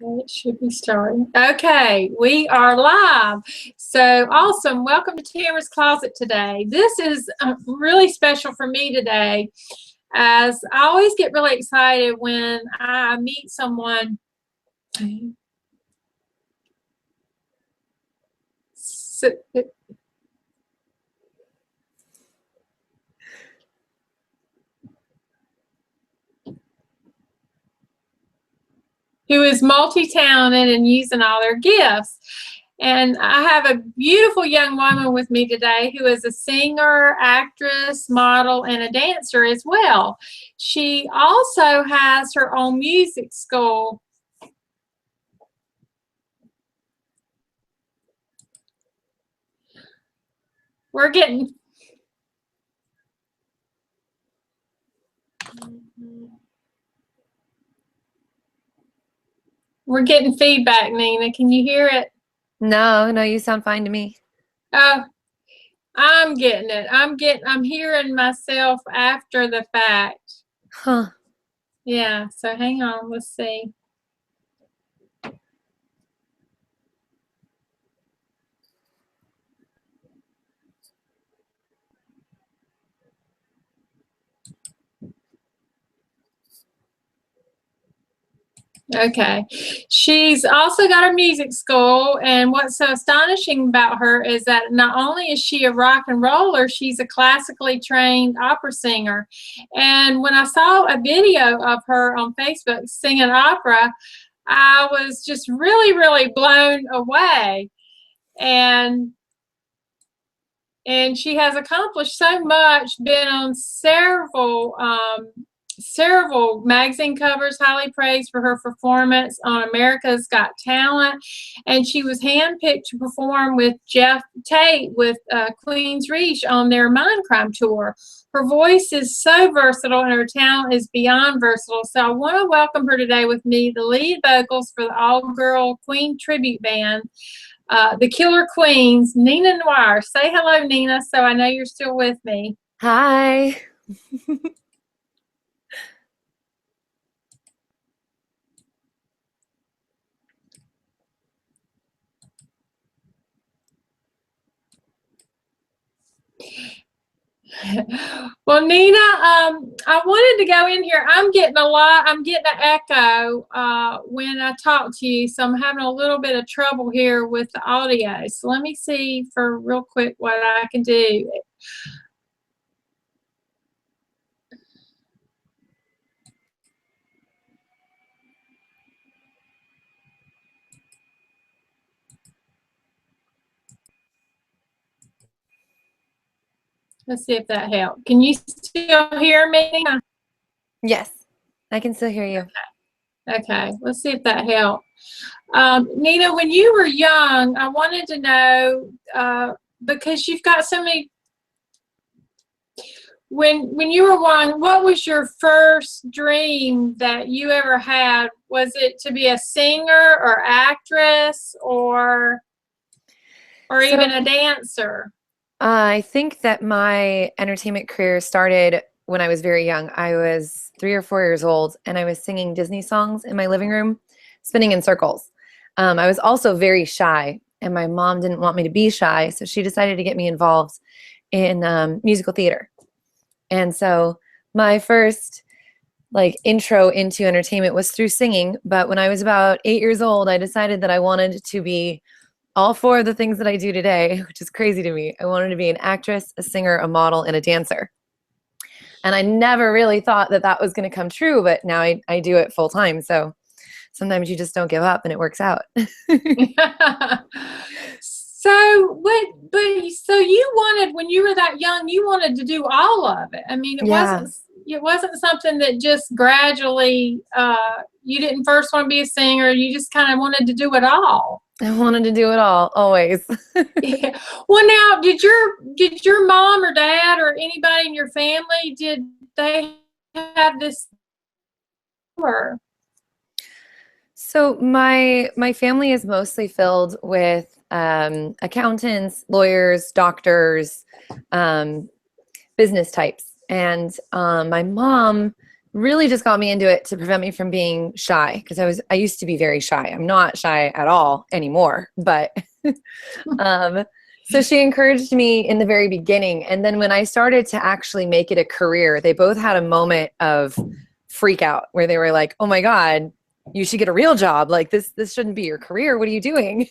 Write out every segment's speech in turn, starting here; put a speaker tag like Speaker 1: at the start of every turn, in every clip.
Speaker 1: Okay, it should be starting. Okay, we are live. So awesome. Welcome to Tamarah's Closet today. This is really special for me today, as I always get really excited when I meet someone who is multi-talented and using all their gifts. And I have a beautiful young woman with me today who is a singer, actress, model, and a dancer as well. She also has her own music school. We're getting feedback, Nina. Can you hear it?
Speaker 2: No, you sound fine to me.
Speaker 1: Oh, I'm getting it. I'm hearing myself after the fact.
Speaker 2: Huh.
Speaker 1: Yeah, so hang on, let's see. Okay. She's also got a music school, and what's so astonishing about her is that not only is she a rock and roller, she's a classically trained opera singer. And when I saw a video of her on Facebook singing opera, I was just really, really blown away. And she has accomplished so much, been on several magazine covers, highly praised for her performance on America's Got Talent, and she was handpicked to perform with Geoff Tate with Queensryche on their Mindcrime Tour. Her voice is so versatile and her talent is beyond versatile, so I want to welcome her today with me, the lead vocals for the all-girl Queen tribute band, the Killer Queens, Nina Noir. Say hello, Nina, so I know you're still with me.
Speaker 2: Hi.
Speaker 1: Well, Nina, I wanted to go in here. I'm getting an echo when I talk to you, so I'm having a little bit of trouble here with the audio. So let me see for real quick what I can do. Let's see if that helped. Can you still hear me?
Speaker 2: Yes, I can still hear you.
Speaker 1: Okay, let's see if that helped. Nina, when you were young, I wanted to know, because you've got so many, when you were young, what was your first dream that you ever had? Was it to be a singer or actress or even a dancer?
Speaker 2: I think that my entertainment career started when I was very young. I was 3 or 4 years old, and I was singing Disney songs in my living room, spinning in circles. I was also very shy, and my mom didn't want me to be shy, so she decided to get me involved in musical theater. And so my first intro into entertainment was through singing. But when I was about 8 years old, I decided that I wanted to be all 4 of the things that I do today, which is crazy to me. I wanted to be an actress, a singer, a model, and a dancer. And I never really thought that that was going to come true, but now I do it full time. So sometimes you just don't give up and it works out.
Speaker 1: So you wanted, when you were that young, you wanted to do all of it. I mean, it wasn't something that just gradually, you didn't first want to be a singer, you just kind of wanted to do it all.
Speaker 2: I wanted to do it all, always.
Speaker 1: Yeah. Well, now, did your mom or dad or anybody in your family, did they have this?
Speaker 2: So my family is mostly filled with accountants, lawyers, doctors, business types. And my mom really just got me into it to prevent me from being shy, because I used to be very shy. I'm not shy at all anymore, but so she encouraged me in the very beginning. And then when I started to actually make it a career, they both had a moment of freak out where they were like, oh my God, you should get a real job. Like this shouldn't be your career. What are you doing?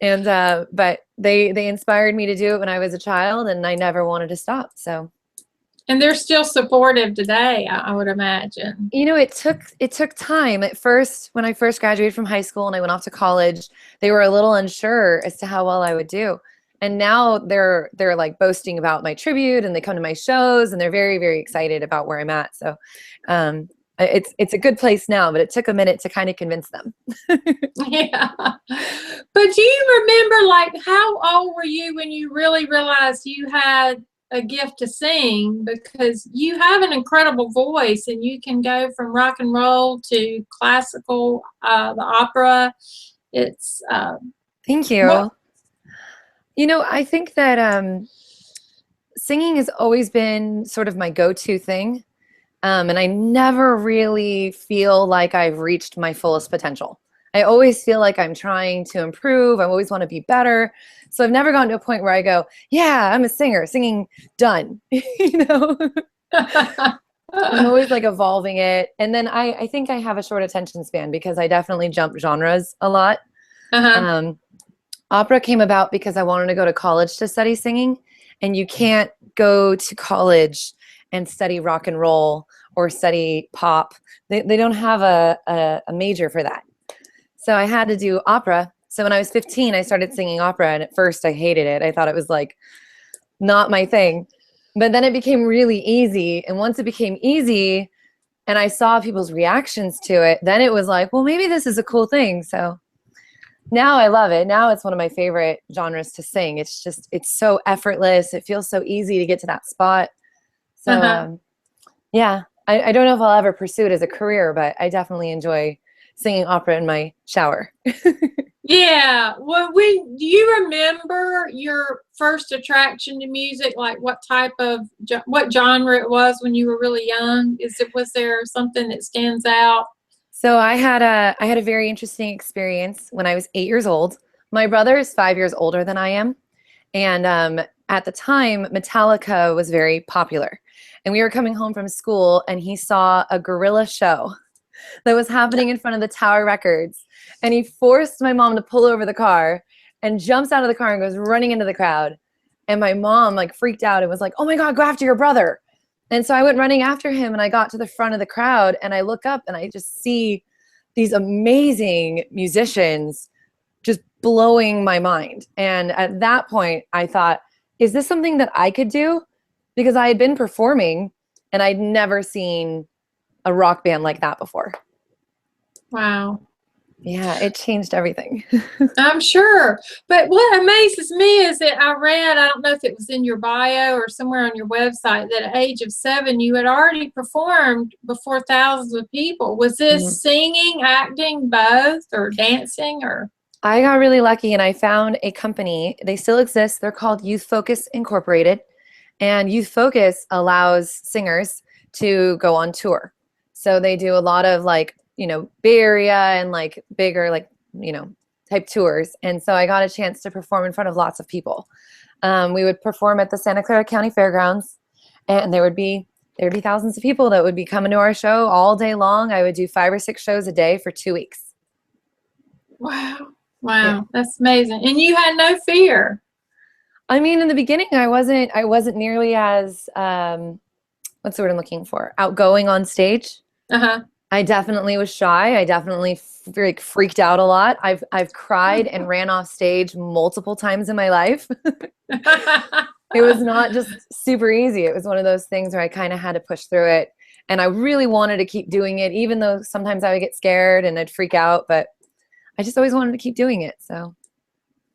Speaker 2: And but they inspired me to do it when I was a child, and I never wanted to stop. So,
Speaker 1: and they're still supportive today, I would imagine.
Speaker 2: you know, it took time. At first, when I first graduated from high school and I went off to college, they were a little unsure as to how well I would do. And now they're like boasting about my tribute, and they come to my shows, and they're very, very excited about where I'm at. So it's a good place now, but it took a minute to kind of convince them.
Speaker 1: Yeah. But do you remember, like, how old were you when you really realized you had a gift to sing? Because you have an incredible voice, and you can go from rock and roll to classical, the opera. It's
Speaker 2: Thank you.
Speaker 1: What,
Speaker 2: You know, I think that singing has always been sort of my go-to thing. And I never really feel like I've reached my fullest potential. I always feel like I'm trying to improve. I always want to be better. So I've never gotten to a point where I go, yeah, I'm a singer, singing, done. You know, I'm always like evolving it. And then I think I have a short attention span because I definitely jump genres a lot. Opera came about because I wanted to go to college to study singing, and you can't go to college and study rock and roll or study pop. They don't have a major for that. So I had to do opera. So when I was 15, I started singing opera, and at first I hated it. I thought it was like not my thing. But then it became really easy. And once it became easy and I saw people's reactions to it, then it was like, well, maybe this is a cool thing. So now I love it. Now it's one of my favorite genres to sing. It's so effortless. It feels so easy to get to that spot. So yeah, I don't know if I'll ever pursue it as a career, but I definitely enjoy singing opera in my shower.
Speaker 1: yeah. Well, do you remember your first attraction to music? Like what genre it was when you were really young? Was there something that stands out?
Speaker 2: So I had a very interesting experience when I was 8 years old. My brother is 5 years older than I am. And at the time, Metallica was very popular. And we were coming home from school, and he saw a gorilla show that was happening in front of the Tower Records. And he forced my mom to pull over the car and jumps out of the car and goes running into the crowd. And my mom like freaked out and was like, oh my God, go after your brother. And so I went running after him, and I got to the front of the crowd, and I look up and I just see these amazing musicians just blowing my mind. And at that point I thought, is this something that I could do? Because I had been performing and I'd never seen a rock band like that before.
Speaker 1: Wow.
Speaker 2: Yeah, it changed everything.
Speaker 1: I'm sure. But what amazes me is that I read, I don't know if it was in your bio or somewhere on your website, that at the age of 7, you had already performed before thousands of people. Was this singing, acting, both, or dancing, or?
Speaker 2: I got really lucky, and I found a company. They still exist. They're called Youth Focus Incorporated. And Youth Focus allows singers to go on tour. So they do a lot of like, you know, Bay Area and like bigger, like, you know, type tours. And so I got a chance to perform in front of lots of people. We would perform at the Santa Clara County Fairgrounds, and there would be thousands of people that would be coming to our show all day long. I would do 5 or 6 shows a day for 2 weeks.
Speaker 1: Wow. Wow. That's amazing. And you had no fear.
Speaker 2: I mean, in the beginning, I wasn't nearly as, what's the word I'm looking for? Outgoing on stage. I definitely was shy. I definitely freaked out a lot. I've cried and ran off stage multiple times in my life. It was not just super easy. It was one of those things where I kind of had to push through it. And I really wanted to keep doing it, even though sometimes I would get scared and I'd freak out, but I just always wanted to keep doing it. So.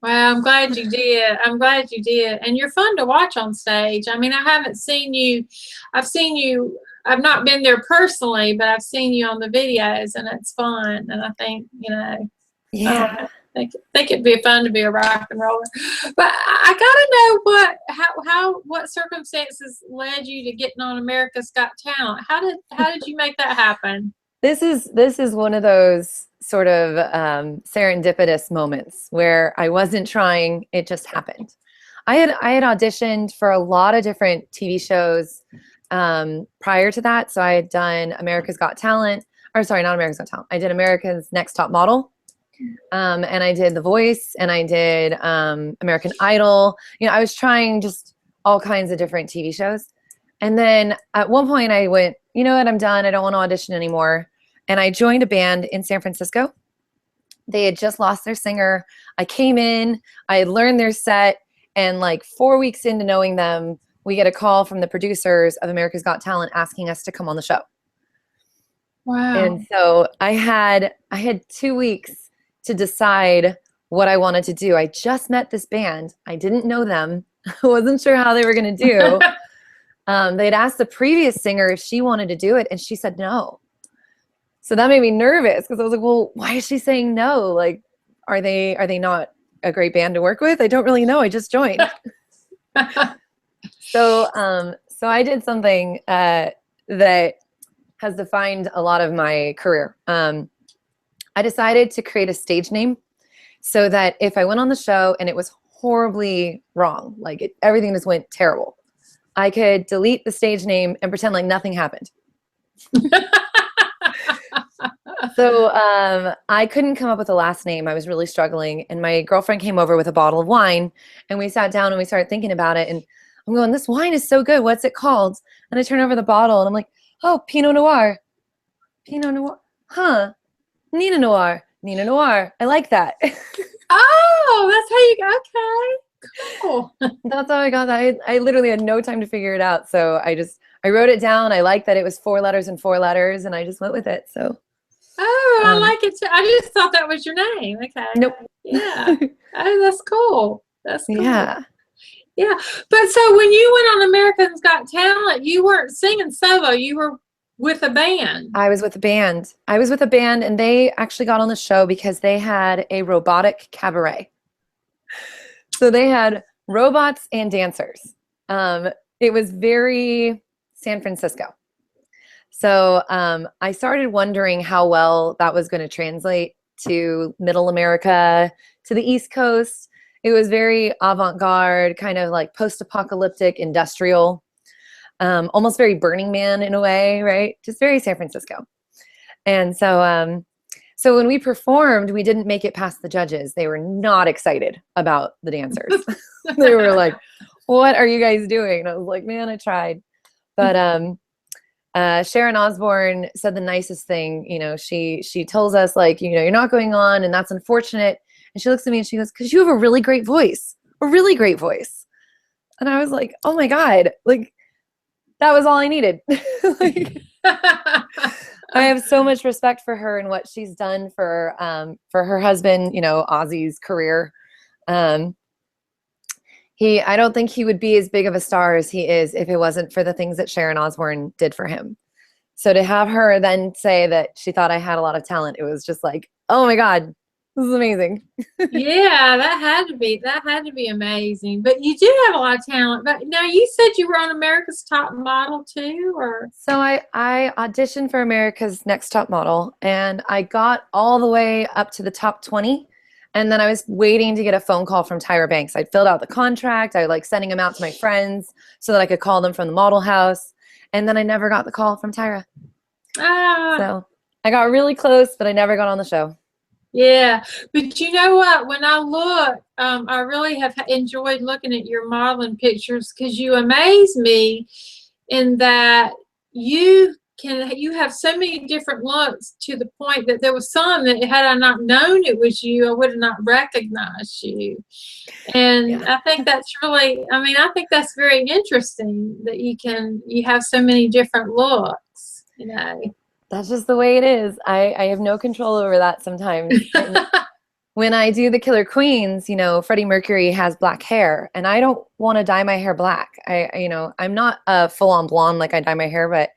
Speaker 1: Well, I'm glad you did. I'm glad you did. And you're fun to watch on stage. I mean, I haven't seen you. I've not been there personally, but I've seen you on the videos, and it's fun. And I think, you know.
Speaker 2: Yeah.
Speaker 1: Think it'd be fun to be a rock and roller. But I gotta know what circumstances led you to getting on America's Got Talent. How did you make that happen?
Speaker 2: This is one of those sort of serendipitous moments where I wasn't trying, it just happened. I had auditioned for a lot of different TV shows prior to that. So I had done America's Got Talent, or sorry, not America's Got Talent. I did America's Next Top Model. And I did The Voice, and I did American Idol. You know, I was trying just all kinds of different TV shows. And then at one point I went, you know what, I'm done. I don't want to audition anymore. And I joined a band in San Francisco. They had just lost their singer. I came in, I had learned their set, and like 4 weeks into knowing them, we get a call from the producers of America's Got Talent asking us to come on the show.
Speaker 1: Wow.
Speaker 2: And so I had 2 weeks to decide what I wanted to do. I just met this band. I didn't know them. I wasn't sure how they were going to do. They'd asked the previous singer if she wanted to do it, and she said no. So that made me nervous because I was like, well, why is she saying no? Like, are they not a great band to work with? I don't really know. I just joined. So I did something that has defined a lot of my career. I decided to create a stage name so that if I went on the show and it was horribly wrong, like everything just went terrible, I could delete the stage name and pretend like nothing happened. So I couldn't come up with a last name. I was really struggling. And my girlfriend came over with a bottle of wine, and we sat down and we started thinking about it. And I'm going, this wine is so good. What's it called? And I turn over the bottle and I'm like, oh, Pinot Noir. Pinot Noir. Huh. Nina Noir. Nina Noir. I like that.
Speaker 1: Oh, that's how you got, okay. Cool.
Speaker 2: That's how I got that. I literally had no time to figure it out. So I wrote it down. I liked that it was 4 letters and 4 letters, and I just went with it. So.
Speaker 1: Oh, I like it too. I just thought that was your name. Okay.
Speaker 2: Nope.
Speaker 1: Yeah. Oh, that's cool. That's cool.
Speaker 2: Yeah.
Speaker 1: Yeah. But so when you went on America's Got Talent, you weren't singing solo. You were with a band.
Speaker 2: I was with a band. And they actually got on the show because they had a robotic cabaret. So they had robots and dancers. It was very San Francisco. So I started wondering how well that was going to translate to Middle America, to the East Coast. It was very avant-garde, kind of like post-apocalyptic, industrial, almost very Burning Man in a way, right? Just very San Francisco. And so when we performed, we didn't make it past the judges. They were not excited about the dancers. They were like, what are you guys doing? And I was like, man, I tried. But Sharon Ozbourne said the nicest thing. You know, she tells us, like, you know, you're not going on, and that's unfortunate. And she looks at me and she goes, because you have a really great voice, a really great voice. And I was like, oh my God, like that was all I needed. Like, I have so much respect for her and what she's done for her husband, you know, Ozzy's career. I don't think he would be as big of a star as he is if it wasn't for the things that Sharon Ozbourne did for him. So to have her then say that she thought I had a lot of talent, it was just like, oh my God, this is amazing.
Speaker 1: Yeah, that had to be amazing. But you do have a lot of talent. But now you said you were on America's Top Model too, or?
Speaker 2: So I auditioned for America's Next Top Model, and I got all the way up to the top 20. And then I was waiting to get a phone call from Tyra Banks. I'd filled out the contract. I like sending them out to my friends so that I could call them from the model house. And then I never got the call from Tyra. So I got really close, but I never got on the show.
Speaker 1: Yeah, but you know what? When I look, I really have enjoyed looking at your modeling pictures because you amaze me in that you have so many different looks, to the point that there was some that had I not known it was you, I would have not recognized you. And yeah. I think that's really, I think that's very interesting that you have so many different looks, you know.
Speaker 2: That's just the way it is. I have no control over that sometimes. When I do the Killer Queens, you know, Freddie Mercury has black hair, and I don't want to dye my hair black. I'm not a full-on blonde like I dye my hair, but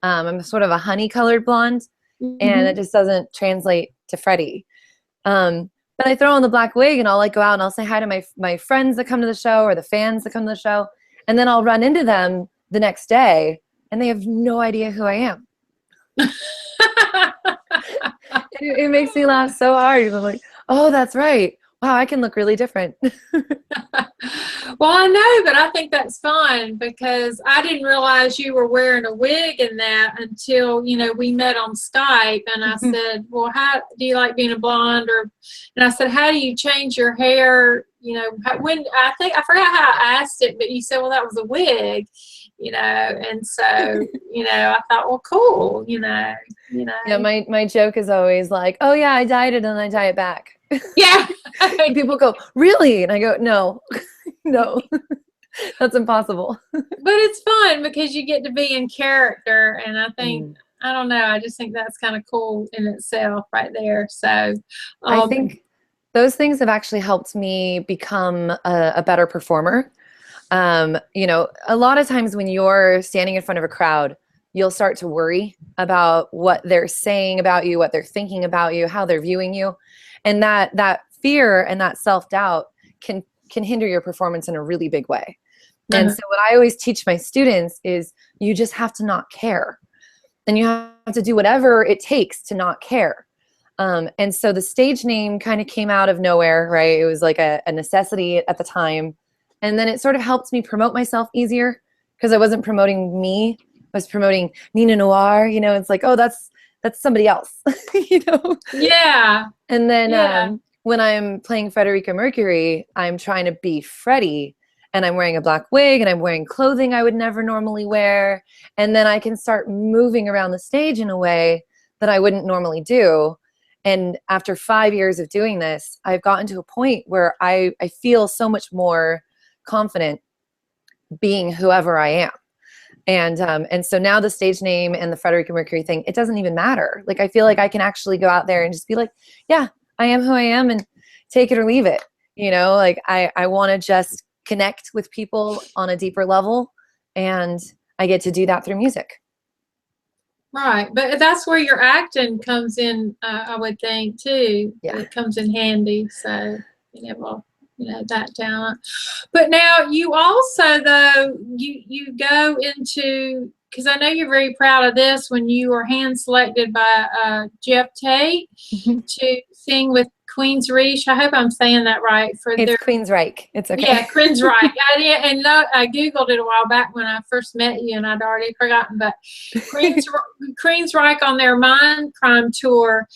Speaker 2: I'm sort of a honey-colored blonde, and it just doesn't translate to Freddie. But I throw on the black wig and I'll like go out and I'll say hi to my friends that come to the show or the fans that come to the show. And then I'll run into them the next day and they have no idea who I am. It makes me laugh so hard. I'm like, oh, that's right. Wow, I can look really different.
Speaker 1: Well, I know, but I think that's fun because I didn't realize you were wearing a wig in that until, we met on Skype and I said, well, how do you like being a blonde? And I said, how do you change your hair? When I forgot how I asked it, but you said, well, that was a wig, and so, I thought, well, cool, Yeah,
Speaker 2: my joke is always like, oh yeah, I dyed it and I dye it back.
Speaker 1: Yeah.
Speaker 2: And people go, really? And I go, no, no, that's impossible.
Speaker 1: But it's fun because you get to be in character. And I think, I don't know, I just think that's kind of cool in itself right there. So
Speaker 2: I think those things have actually helped me become a better performer. A lot of times when you're standing in front of a crowd, you'll start to worry about what they're saying about you, what they're thinking about you, how they're viewing you. And that fear and that self-doubt can hinder your performance in a really big way. And so what I always teach my students is you just have to not care. And you have to do whatever it takes to not care. And so the stage name kind of came out of nowhere, right? It was like a necessity at the time. And then it sort of helped me promote myself easier because I wasn't promoting me. I was promoting Nina Noir. It's like, oh, that's somebody else,
Speaker 1: Yeah.
Speaker 2: And then when I'm playing Frederica Mercury, I'm trying to be Freddie and I'm wearing a black wig and I'm wearing clothing I would never normally wear. And then I can start moving around the stage in a way that I wouldn't normally do. And after 5 years of doing this, I've gotten to a point where I feel so much more confident being whoever I am. And so now the stage name and the Frederica Mercury thing, it doesn't even matter. Like, I feel like I can actually go out there and just be like, yeah, I am who I am and take it or leave it. Like I want to just connect with people on a deeper level and I get to do that through music.
Speaker 1: Right. But that's where your acting comes in, I would think too.
Speaker 2: Yeah.
Speaker 1: It comes in handy. So, that talent. But now you also, though, you go into, because I know you're very proud of this, when you were hand selected by Geoff Tate to sing with Queensryche. I hope I'm saying that right.
Speaker 2: It's Queensryche. It's okay.
Speaker 1: Yeah, Queensryche. I Googled it a while back when I first met you, and I'd already forgotten. But Queensryche on their Mindcrime Tour.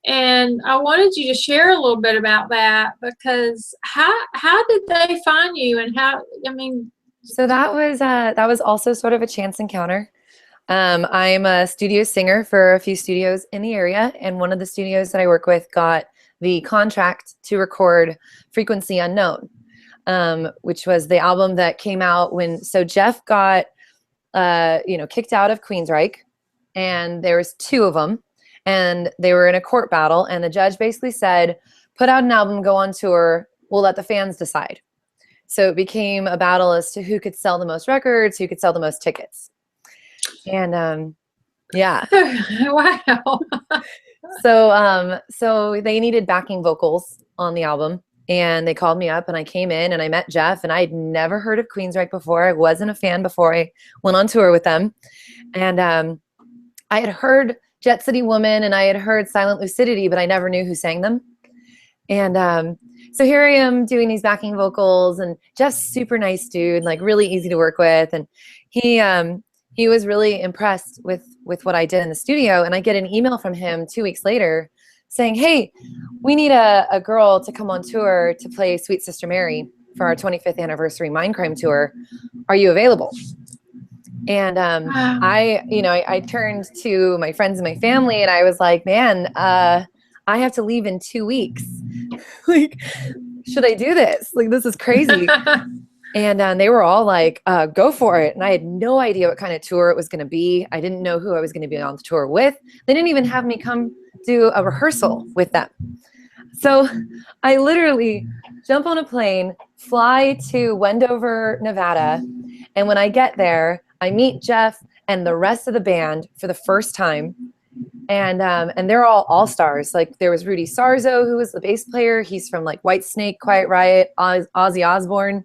Speaker 1: And I wanted you to share a little bit about that because how did they find you and
Speaker 2: So that was also sort of a chance encounter. I'm a studio singer for a few studios in the area, and one of the studios that I work with got the contract to record Frequency Unknown, which was the album that came out so Geoff got kicked out of Queensryche, and there was 2 of them. And they were in a court battle, and the judge basically said, put out an album, go on tour, we'll let the fans decide. So it became a battle as to who could sell the most records, who could sell the most tickets. And yeah.
Speaker 1: Wow.
Speaker 2: So they needed backing vocals on the album, and they called me up, and I came in and I met Geoff, and I had never heard of Queensryche before. I wasn't a fan before I went on tour with them. And I had heard Jet City Woman and I had heard Silent Lucidity, but I never knew who sang them. And so here I am doing these backing vocals, and Geoff's super nice dude, like really easy to work with. And he was really impressed with what I did in the studio. And I get an email from him 2 weeks later saying, hey, we need a girl to come on tour to play Sweet Sister Mary for our 25th anniversary Mindcrime Tour. Are you available? And I turned to my friends and my family, and I was like, man, I have to leave in 2 weeks. Like, should I do this? Like, this is crazy. And they were all like, go for it. And I had no idea what kind of tour it was going to be. I didn't know who I was going to be on the tour with. They didn't even have me come do a rehearsal with them. So I literally jump on a plane, fly to Wendover, Nevada. And when I get there, I meet Geoff and the rest of the band for the first time. And they're all stars. Like there was Rudy Sarzo, who was the bass player. He's from like Whitesnake, Quiet Riot, Ozzy Osbourne.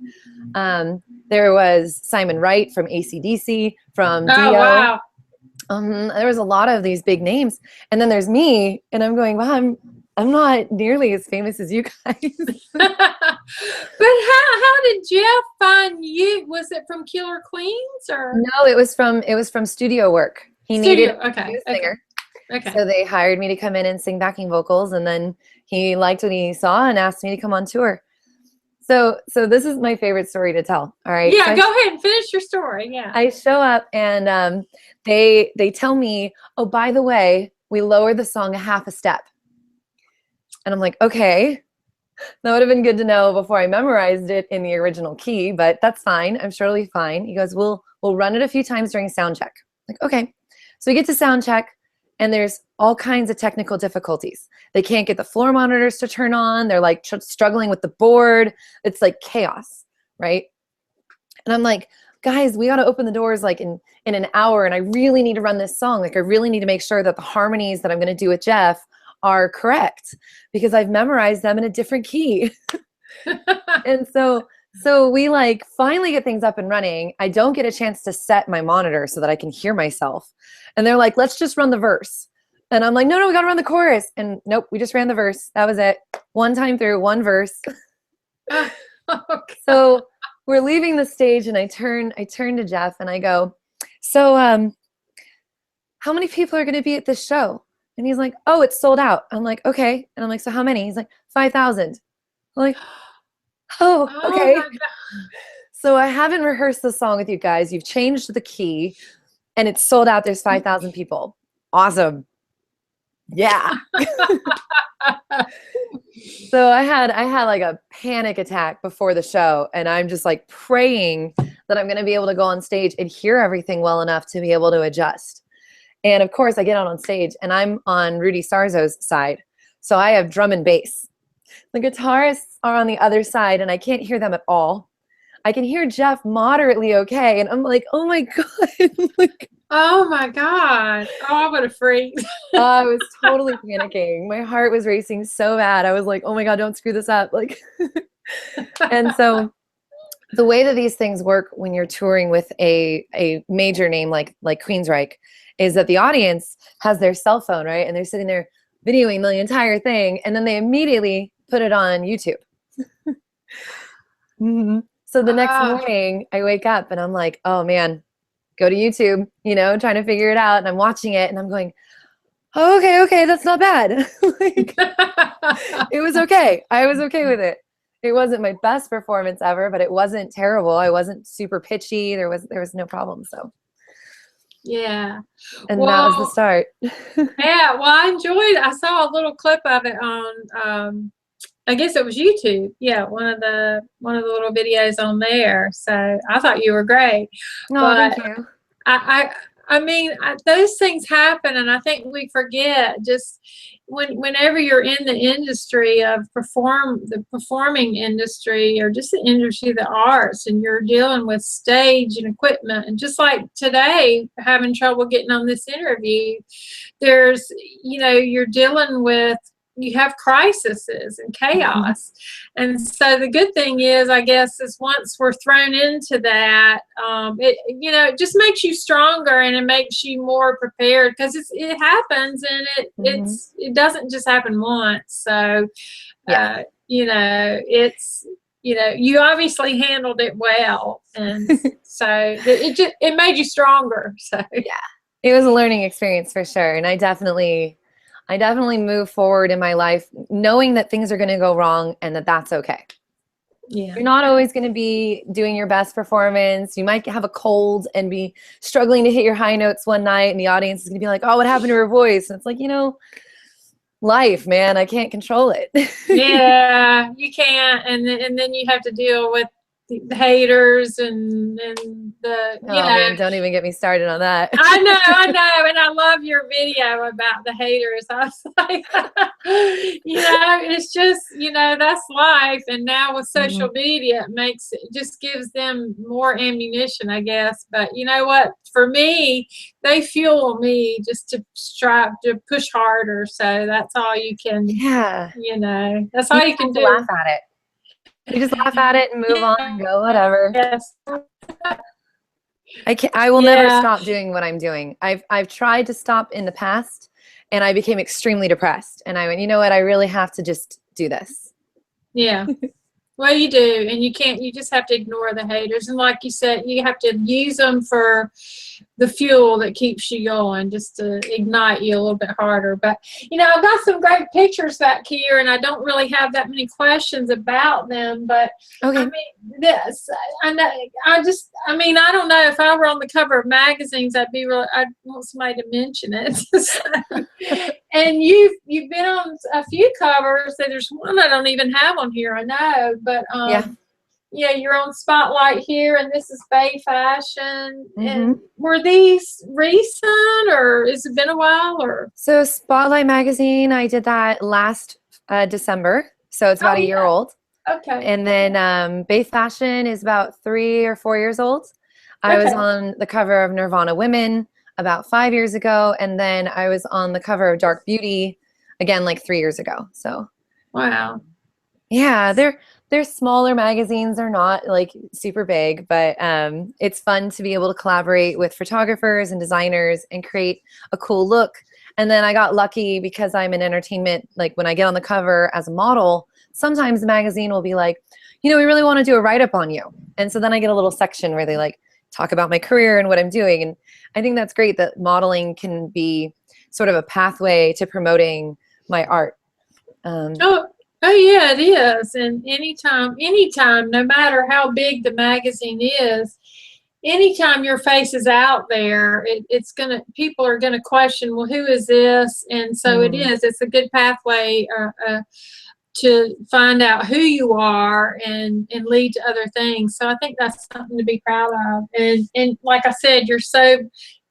Speaker 2: There was Simon Wright from AC/DC, from
Speaker 1: Oh,
Speaker 2: Dio.
Speaker 1: wow.
Speaker 2: There was a lot of these big names, and then there's me, and I'm going, wow, I'm not nearly as famous as you guys.
Speaker 1: But how did Geoff find you? Was it from Killer Queens or?
Speaker 2: No, it was from studio work. He needed a singer.
Speaker 1: Okay.
Speaker 2: So they hired me to come in and sing backing vocals, and then he liked what he saw and asked me to come on tour. So this is my favorite story to tell. All right.
Speaker 1: Yeah,
Speaker 2: so
Speaker 1: go ahead and finish your story. Yeah.
Speaker 2: I show up, and they tell me, oh, by the way, we lowered the song a half a step. And I'm like, okay, that would have been good to know before I memorized it in the original key, but that's fine. I'm sure it'll be fine. He goes, we'll run it a few times during sound check. I'm like, okay. So we get to sound check, and there's all kinds of technical difficulties. They can't get the floor monitors to turn on. They're like struggling with the board. It's like chaos, right? And I'm like, guys, we got to open the doors like in an hour, and I really need to run this song. Like I really need to make sure that the harmonies that I'm going to do with Geoff are correct because I've memorized them in a different key. And so we like finally get things up and running. I don't get a chance to set my monitor so that I can hear myself. And they're like, let's just run the verse. And I'm like, no, we got to run the chorus. And nope, we just ran the verse. That was it. One time through, one verse. So we're leaving the stage, and I turn to Geoff and I go, so how many people are going to be at this show? And he's like, oh, it's sold out. I'm like, okay. And I'm like, so how many? He's like, 5,000. I'm like, oh, okay. So I haven't rehearsed the song with you guys. You've changed the key, and it's sold out. There's 5,000 people. Awesome. Yeah. So I had like a panic attack before the show, and I'm just like praying that I'm going to be able to go on stage and hear everything well enough to be able to adjust. And of course I get out on stage, and I'm on Rudy Sarzo's side. So I have drum and bass. The guitarists are on the other side, and I can't hear them at all. I can hear Geoff moderately okay. And I'm like, oh my God. Like,
Speaker 1: oh my God. Oh, I would have freaked.
Speaker 2: I was totally panicking. My heart was racing so bad. I was like, oh my God, don't screw this up. Like, and so the way that these things work when you're touring with a major name like Queensryche is that the audience has their cell phone, right? And they're sitting there videoing the entire thing, and then they immediately put it on YouTube. So the next morning I wake up and I'm like, oh man, go to YouTube, trying to figure it out. And I'm watching it and I'm going, oh, okay, that's not bad. Like, it was okay. I was okay with it. It wasn't my best performance ever, but it wasn't terrible. I wasn't super pitchy. There was no problem. So
Speaker 1: yeah.
Speaker 2: And that was the start.
Speaker 1: Yeah, well, I enjoyed it. I saw a little clip of it on I guess it was YouTube. Yeah, one of the little videos on there. So I thought you were great.
Speaker 2: No, thank you.
Speaker 1: I mean, those things happen, and I think we forget just whenever you're in the industry of the performing industry, or just the industry of the arts, and you're dealing with stage and equipment, and just like today, having trouble getting on this interview, there's, you're dealing with, you have crises and chaos. And so the good thing is, I guess, is once we're thrown into that, it just makes you stronger, and it makes you more prepared, because it happens, and it doesn't just happen once. So,
Speaker 2: yeah.
Speaker 1: You obviously handled it well, and so it made you stronger. So
Speaker 2: yeah, it was a learning experience for sure. And I definitely move forward in my life knowing that things are going to go wrong, and that's okay.
Speaker 1: Yeah.
Speaker 2: You're not always going to be doing your best performance. You might have a cold and be struggling to hit your high notes one night, and the audience is going to be like, oh, what happened to her voice? And it's like, life, man, I can't control it.
Speaker 1: Yeah, you can't. And then you have to deal with the haters and the,
Speaker 2: man, don't even get me started on that.
Speaker 1: I know. And I love your video about the haters. I was like, It's just, that's life. And now with social
Speaker 2: Mhm.
Speaker 1: media, it just gives them more ammunition, I guess. But you know what? For me, they fuel me just to strive to push harder. So that's all you can,
Speaker 2: Yeah.
Speaker 1: that's
Speaker 2: You
Speaker 1: all you
Speaker 2: just
Speaker 1: can
Speaker 2: have to
Speaker 1: do.
Speaker 2: laugh at it. You just laugh at it and move on and go, whatever.
Speaker 1: Yes.
Speaker 2: I will never
Speaker 1: Yeah.
Speaker 2: stop doing what I'm doing. I've tried to stop in the past and I became extremely depressed. And I went, you know what? I really have to just do this.
Speaker 1: Yeah. Well, you do, and you just have to ignore the haters. And like you said, you have to use them for the fuel that keeps you going, just to ignite you a little bit harder. But, I've got some great pictures back here, and I don't really have that many questions about them. But, I
Speaker 2: Okay.
Speaker 1: mean, I know, I don't know. If I were on the cover of magazines, I'd want somebody to mention it. So, and you've been on a few covers. So there's one I don't even have on here, I know. But
Speaker 2: Yeah.
Speaker 1: yeah, you're on Spotlight here, and this is Bay Fashion. And
Speaker 2: Mm-hmm.
Speaker 1: were these recent, or has it been a while? Or
Speaker 2: So Spotlight magazine, I did that last December. So it's about a year
Speaker 1: yeah,
Speaker 2: old.
Speaker 1: okay,
Speaker 2: And then Bay Fashion is about 3 or 4 years old. I was
Speaker 1: okay,
Speaker 2: on the cover of Nirvana Women about 5 years ago. And then I was on the cover of Dark Beauty again like 3 years ago. So
Speaker 1: wow,
Speaker 2: yeah, they're smaller magazines. They're not like super big, but it's fun to be able to collaborate with photographers and designers and create a cool look. And then I got lucky because I'm in entertainment. Like when I get on the cover as a model, sometimes the magazine will be like, we really want to do a write-up on you. And so then I get a little section where they like talk about my career and what I'm doing. And I think that's great that modeling can be sort of a pathway to promoting my art.
Speaker 1: oh, oh yeah, it is. And anytime, no matter how big the magazine is, anytime your face is out there, people are gonna question, well, who is this? And so
Speaker 2: Mm.
Speaker 1: it's a good pathway to find out who you are and lead to other things. So I think that's something to be proud of. And like I said,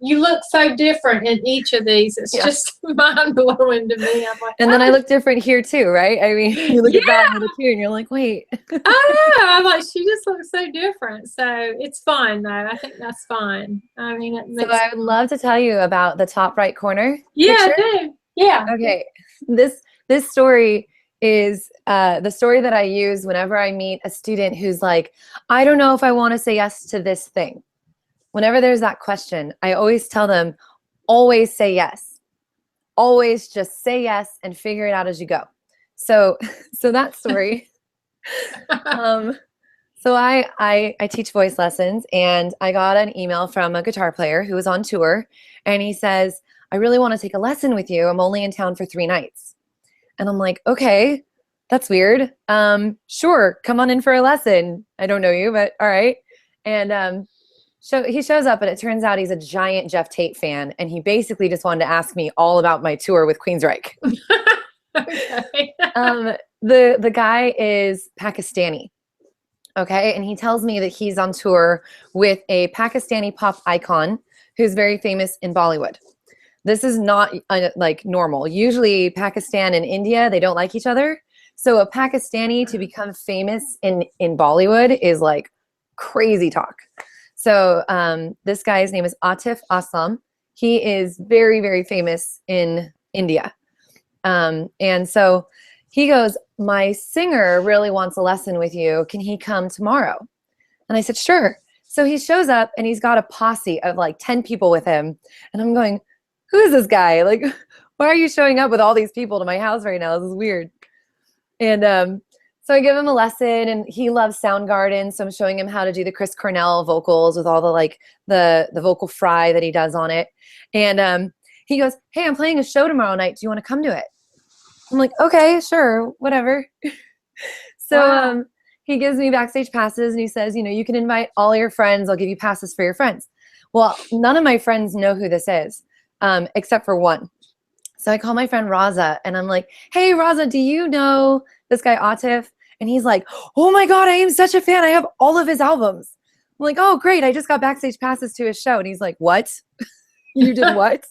Speaker 1: you look so different in each of these. It's
Speaker 2: Yeah.
Speaker 1: just mind blowing to me. I'm like,
Speaker 2: And then I look different here too, right? I mean, you look
Speaker 1: yeah,
Speaker 2: at that photo too, and you're like, wait.
Speaker 1: I know. I'm like, she just looks so different. So it's fun though. I think that's fun. I mean, it
Speaker 2: So
Speaker 1: makes
Speaker 2: I would love to tell you about the top right corner
Speaker 1: yeah,
Speaker 2: picture.
Speaker 1: I do. Yeah.
Speaker 2: Okay, this story is the story that I use whenever I meet a student who's like, I don't know if I want to say yes to this thing. Whenever there's that question, I always tell them, always say yes. Always just say yes and figure it out as you go. So that story. So I teach voice lessons, and I got an email from a guitar player who was on tour, and he says, I really want to take a lesson with you. I'm only in town for 3 nights. And I'm like, okay, that's weird. Sure, come on in for a lesson. I don't know you, but all right. And so he shows up, and it turns out he's a giant Geoff Tate fan, and he basically just wanted to ask me all about my tour with Queensryche.
Speaker 1: Okay.
Speaker 2: The guy is Pakistani. Okay, and he tells me that he's on tour with a Pakistani pop icon who's very famous in Bollywood. This is not like normal. Usually Pakistan and India, they don't like each other. So a Pakistani to become famous in Bollywood is like crazy talk. So this guy's name is Atif Aslam. He is very, very famous in India. And so he goes, my singer really wants a lesson with you. Can he come tomorrow? And I said, sure. So he shows up, and he's got a posse of like 10 people with him. And I'm going, who is this guy? Like, why are you showing up with all these people to my house right now? This is weird. And so I give him a lesson, and he loves Soundgarden. So I'm showing him how to do the Chris Cornell vocals with all the like the vocal fry that he does on it. And he goes, hey, I'm playing a show tomorrow night. Do you want to come to it? I'm like, okay, sure, whatever. So
Speaker 1: Wow.
Speaker 2: he gives me backstage passes, and he says, you can invite all your friends. I'll give you passes for your friends. Well, none of my friends know who this is, except for one. So I call my friend Raza, and I'm like, hey, Raza, do you know this guy Atif? And he's like, oh my God, I am such a fan. I have all of his albums. I'm like, oh, great. I just got backstage passes to his show. And he's like, what? You did what?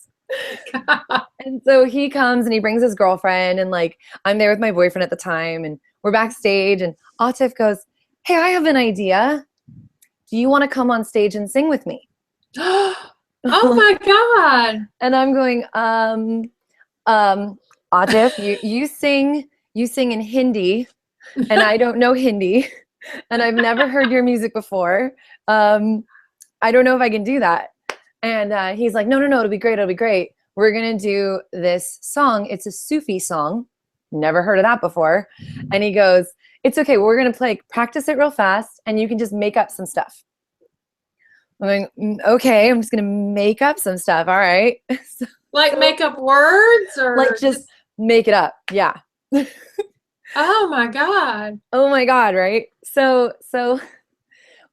Speaker 2: And so he comes and he brings his girlfriend, and like I'm there with my boyfriend at the time, and we're backstage, and Atif goes, "Hey, I have an idea. Do you want to come on stage and sing with me?"
Speaker 1: Oh my God.
Speaker 2: And I'm going, Atif, you sing in Hindi, and I don't know Hindi, and I've never heard your music before. I don't know if I can do that. And he's like, no, it'll be great. We're gonna do this song. It's a Sufi song. Never heard of that before. And he goes, it's okay. We're gonna practice it real fast, and you can just make up some stuff. I'm going, okay, I'm just gonna make up some stuff. All right.
Speaker 1: Like make up words, or
Speaker 2: like just make it up. Yeah.
Speaker 1: Oh my God.
Speaker 2: Oh my God, right? So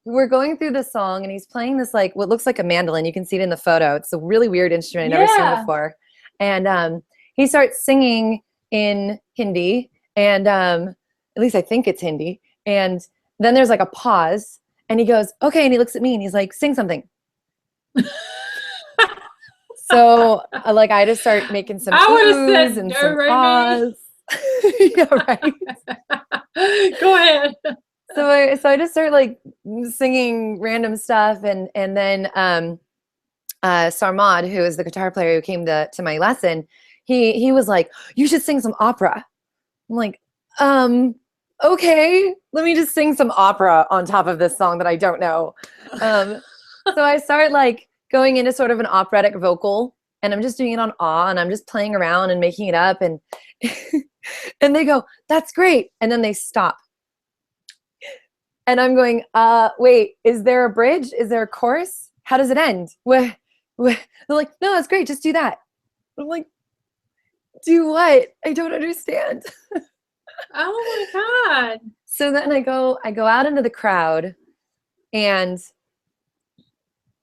Speaker 2: we're going through the song, and he's playing this like what looks like a mandolin. You can see it in the photo. It's a really weird instrument I've never seen before. And he starts singing in Hindi, and at least I think it's Hindi. And then there's like a pause, and he goes, okay, and he looks at me and he's like, sing something. So like I just start making some oohs and some ahs. Yeah, right.
Speaker 1: Go ahead.
Speaker 2: So I just start like singing random stuff, and then Sarmad, who is the guitar player who came to my lesson, he was like, you should sing some opera. I'm like, okay, let me just sing some opera on top of this song that I don't know. So I start like going into sort of an operatic vocal, and I'm just doing it on ah, and I'm just playing around and making it up, and and they go, that's great, and then they stop. And I'm going, wait, is there a bridge? Is there a chorus? How does it end? They're like, no, that's great. Just do that. I'm like, do what? I don't understand.
Speaker 1: Oh my God.
Speaker 2: So then I go out into the crowd, and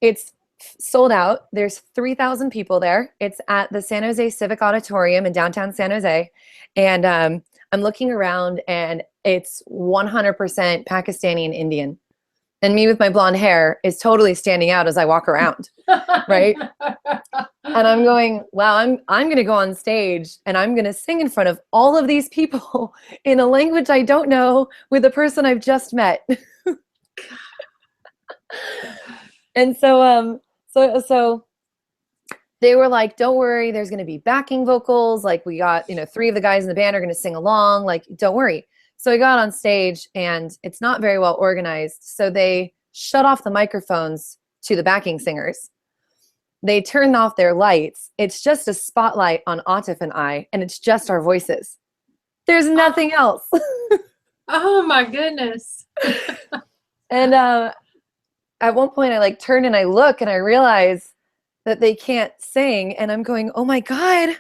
Speaker 2: it's sold out. There's 3,000 people there. It's at the San Jose Civic Auditorium in downtown San Jose. And I'm looking around, and it's 100% Pakistani and Indian. And me with my blonde hair is totally standing out as I walk around, right? And I'm going, wow, I'm going to go on stage, and I'm going to sing in front of all of these people in a language I don't know with a person I've just met. And so they were like, don't worry, there's going to be backing vocals. Like we got, 3 of the guys in the band are going to sing along. Like, don't worry. So I got on stage, and it's not very well organized. So they shut off the microphones to the backing singers. They turned off their lights. It's just a spotlight on Atif and I, and it's just our voices. There's nothing else.
Speaker 1: Oh my goodness.
Speaker 2: And at one point I like turn and I look, and I realize that they can't sing, and I'm going, oh my God,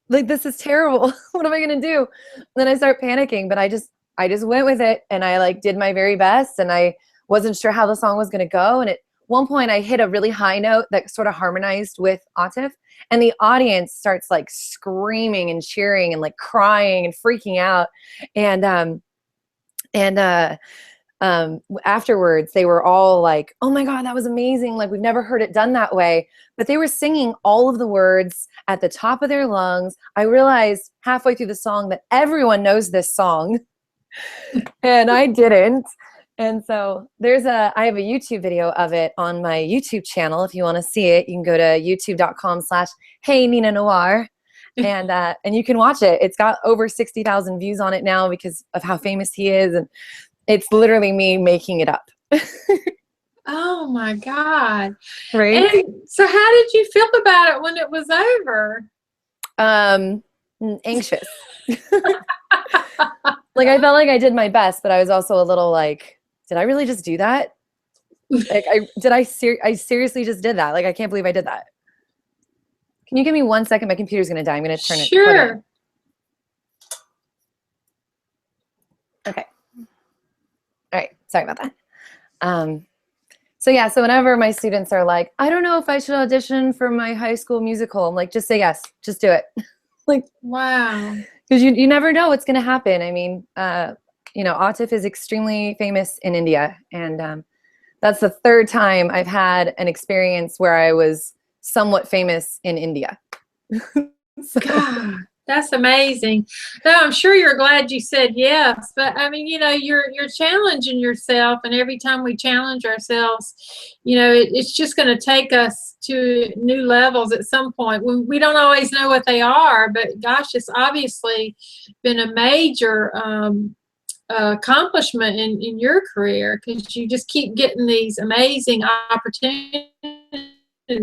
Speaker 2: like this is terrible. What am I gonna do? And then I start panicking, but I just went with it, and I like did my very best, and I wasn't sure how the song was gonna go. And at one point I hit a really high note that sort of harmonized with Atif, and the audience starts like screaming and cheering and like crying and freaking out. And afterwards they were all like, oh my God, that was amazing. Like we've never heard it done that way. But they were singing all of the words at the top of their lungs. I realized halfway through the song that everyone knows this song and I didn't. And so I have a YouTube video of it on my YouTube channel. If you want to see it, you can go to youtube.com/Hey Nina Noir. And you can watch it. It's got over 60,000 views on it now because of how famous he is. And it's literally me making it up.
Speaker 1: Oh my God.
Speaker 2: Right.
Speaker 1: And so how did you feel about it when it was over?
Speaker 2: Anxious. Like I felt like I did my best, but I was also a little like, did I really just do that? Like I seriously just did that. Like I can't believe I did that. Can you give me 1 second? My computer's gonna die. I'm gonna turn it.
Speaker 1: Sure.
Speaker 2: Okay. All right, sorry about that. So whenever my students are like, I don't know if I should audition for my high school musical, I'm like, just say yes, just do it. Like,
Speaker 1: wow.
Speaker 2: Because you never know what's going to happen. I mean, Atif is extremely famous in India, and that's the 3rd time I've had an experience where I was somewhat famous in India.
Speaker 1: God, that's amazing. No, I'm sure you're glad you said yes, but I mean, you're challenging yourself, and every time we challenge ourselves, it's just going to take us to new levels at some point. We don't always know what they are, but gosh, it's obviously been a major accomplishment in your career, because you just keep getting these amazing opportunities at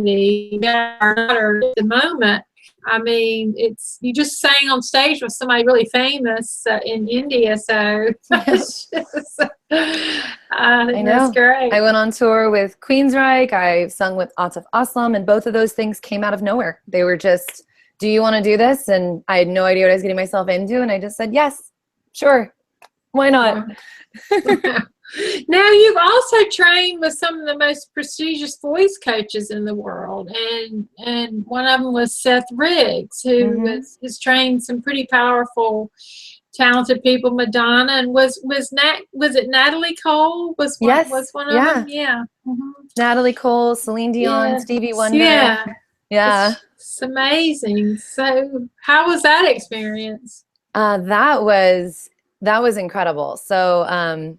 Speaker 1: the moment. I mean, you just sang on stage with somebody really famous in India, so it's just, I think that's great.
Speaker 2: I went on tour with Queensryche. I've sung with Atif Aslam, and both of those things came out of nowhere. They were just, do you want to do this? And I had no idea what I was getting myself into, and I just said, yes, sure, why not?
Speaker 1: Now, you've also trained with some of the most prestigious voice coaches in the world, and one of them was Seth Riggs, who has trained some pretty powerful, talented people. Madonna, and was it Natalie Cole? Was one of them? Yeah.
Speaker 2: Natalie Cole, Celine Dion, Stevie Wonder. Yeah.
Speaker 1: It's amazing. So, how was that experience?
Speaker 2: That was incredible. So,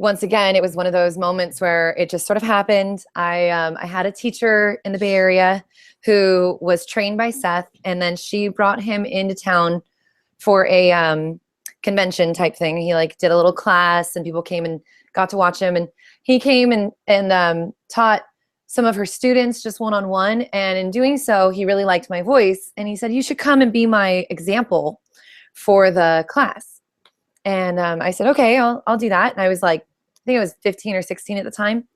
Speaker 2: once again, it was one of those moments where it just sort of happened. I had a teacher in the Bay Area who was trained by Seth, and then she brought him into town for a convention type thing. He did a little class, and people came and got to watch him. And he came and taught some of her students just one-on-one. And in doing so, he really liked my voice, and he said, "You should come and be my example for the class." And I said, okay, I'll do that. And I was I think I was 15 or 16 at the time.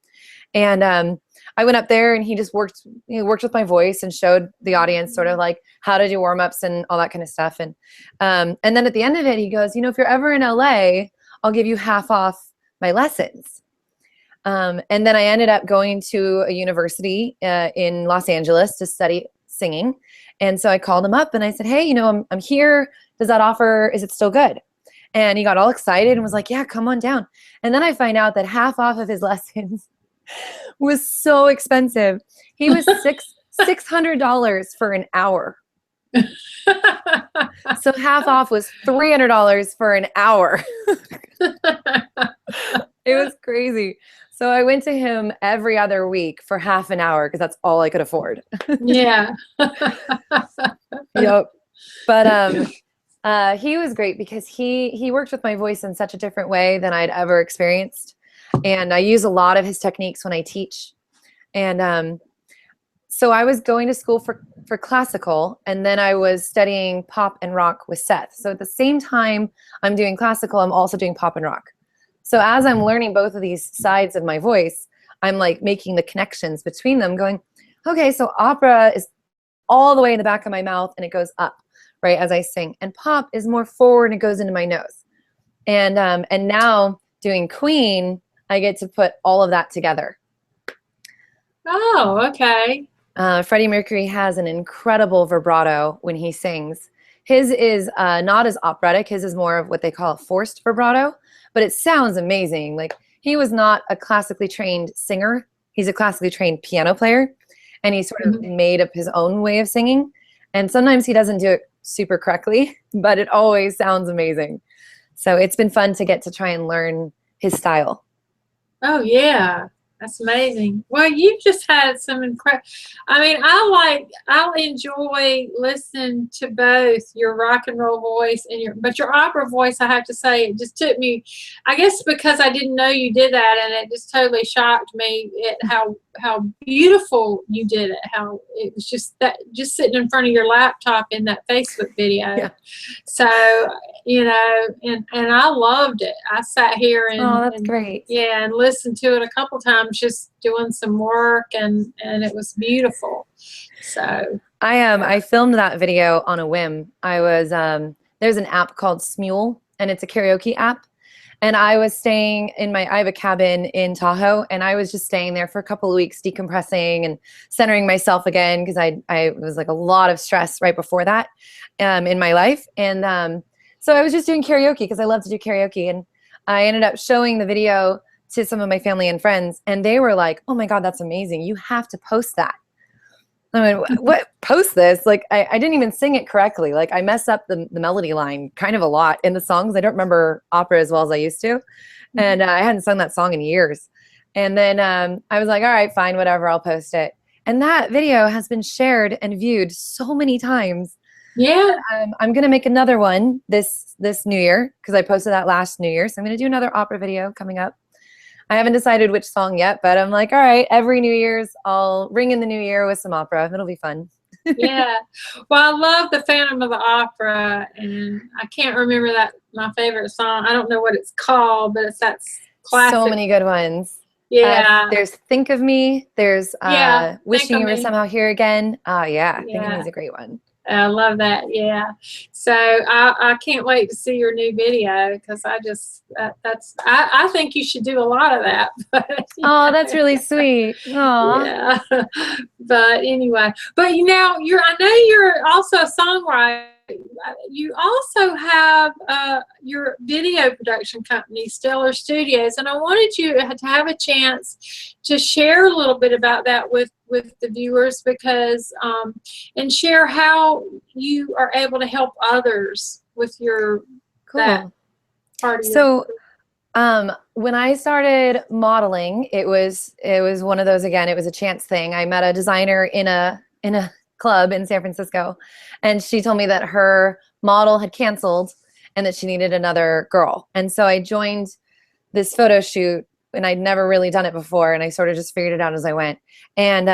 Speaker 2: And I went up there, and he just worked with my voice and showed the audience sort of how to do warm-ups and all that kind of stuff. And then at the end of it, he goes, if you're ever in LA, I'll give you half off my lessons. And then I ended up going to a university in Los Angeles to study singing. And so I called him up and I said, hey, I'm here. Does that offer, is it still good? And he got all excited and was like, yeah, come on down. And then I find out that half off of his lessons was so expensive. He was $600 for an hour. So half off was $300 for an hour. It was crazy. So I went to him every other week for half an hour because that's all I could afford.
Speaker 1: Yeah.
Speaker 2: Yep. But he was great because he worked with my voice in such a different way than I'd ever experienced. And I use a lot of his techniques when I teach. And so I was going to school for classical, and then I was studying pop and rock with Seth. So at the same time I'm doing classical, I'm also doing pop and rock. So as I'm learning both of these sides of my voice, I'm making the connections between them, going, okay, so opera is all the way in the back of my mouth and it goes up, right, as I sing. And pop is more forward and it goes into my nose. And now doing Queen, I get to put all of that together.
Speaker 1: Oh, okay.
Speaker 2: Freddie Mercury has an incredible vibrato when he sings. His is not as operatic. His is more of what they call a forced vibrato, but it sounds amazing. He was not a classically trained singer. He's a classically trained piano player, and he sort of made up his own way of singing. And sometimes he doesn't do it super correctly, but it always sounds amazing. So it's been fun to get to try and learn his style.
Speaker 1: Oh, yeah. That's amazing. Well, you've just had some incredible, I mean, I'll enjoy listening to both your rock and roll voice and but your opera voice, I have to say, it just took me, I guess because I didn't know you did that, and it just totally shocked me at how beautiful you did it, how it was just sitting in front of your laptop in that Facebook video. Yeah. So, and I loved it. I sat here and
Speaker 2: great.
Speaker 1: Yeah, and listened to it a couple times, just doing some work, and it was beautiful. So
Speaker 2: I filmed that video on a whim. I was there's an app called Smule, and it's a karaoke app. And I was staying I have a cabin in Tahoe, and I was just staying there for a couple of weeks, decompressing and centering myself again, because I was a lot of stress right before that in my life. And so I was just doing karaoke because I love to do karaoke. And I ended up showing the video to some of my family and friends, and they were like, oh my God, that's amazing. You have to post that. I mean, what post this? Like, I didn't even sing it correctly. Like, I messed up the melody line kind of a lot in the songs. I don't remember opera as well as I used to. And I hadn't sung that song in years. And then I was like, all right, fine, whatever, I'll post it. And that video has been shared and viewed so many times.
Speaker 1: Yeah.
Speaker 2: I'm going to make another one this New Year because I posted that last New Year. So I'm going to do another opera video coming up. I haven't decided which song yet, but I'm like, all right, every New Year's, I'll ring in the new year with some opera. It'll be fun.
Speaker 1: Yeah. Well, I love the Phantom of the Opera, and I can't remember my favorite song. I don't know what it's called, but it's that classic.
Speaker 2: So many good ones.
Speaker 1: Yeah.
Speaker 2: There's Think of Me. There's Wishing You Were
Speaker 1: Me.
Speaker 2: Somehow Here Again. Oh, yeah.
Speaker 1: Yeah.
Speaker 2: Think of Me is a great one.
Speaker 1: I love that. Yeah. So I can't wait to see your new video because I think you should do a lot of that. But,
Speaker 2: oh, that's really sweet. Aww.
Speaker 1: Yeah. But anyway, but I know you're also a songwriter. You also have your video production company, Stellar Studios, and I wanted you to have a chance to share a little bit about that with the viewers, because and share how you are able to help others with your that part of
Speaker 2: so when I started modeling, it was one of those, again, it was a chance thing. I met a designer in a club in San Francisco, and she told me that her model had canceled and that she needed another girl. And so I joined this photo shoot, and I'd never really done it before, and I sort of just figured it out as I went. And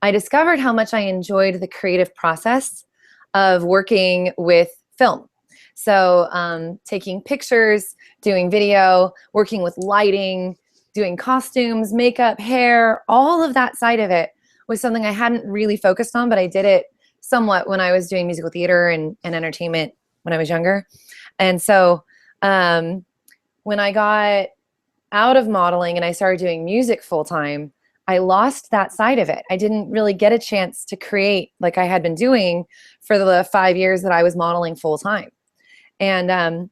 Speaker 2: I discovered how much I enjoyed the creative process of working with film. So taking pictures, doing video, working with lighting, doing costumes, makeup, hair, all of that side of it was something I hadn't really focused on, but I did it somewhat when I was doing musical theater and entertainment when I was younger. And so when I got out of modeling and I started doing music full time, I lost that side of it. I didn't really get a chance to create like I had been doing for the 5 years that I was modeling full time. And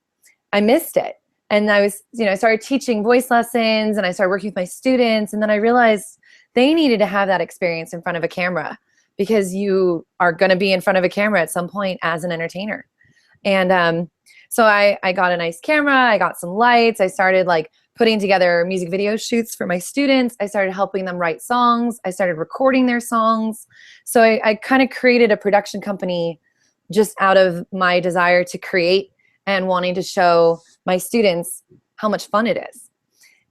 Speaker 2: I missed it. And I was, I started teaching voice lessons, and I started working with my students. And then I realized they needed to have that experience in front of a camera, because you are going to be in front of a camera at some point as an entertainer. And so I got a nice camera. I got some lights. I started like putting together music video shoots for my students. I started helping them write songs. I started recording their songs. So I kind of created a production company just out of my desire to create and wanting to show my students how much fun it is.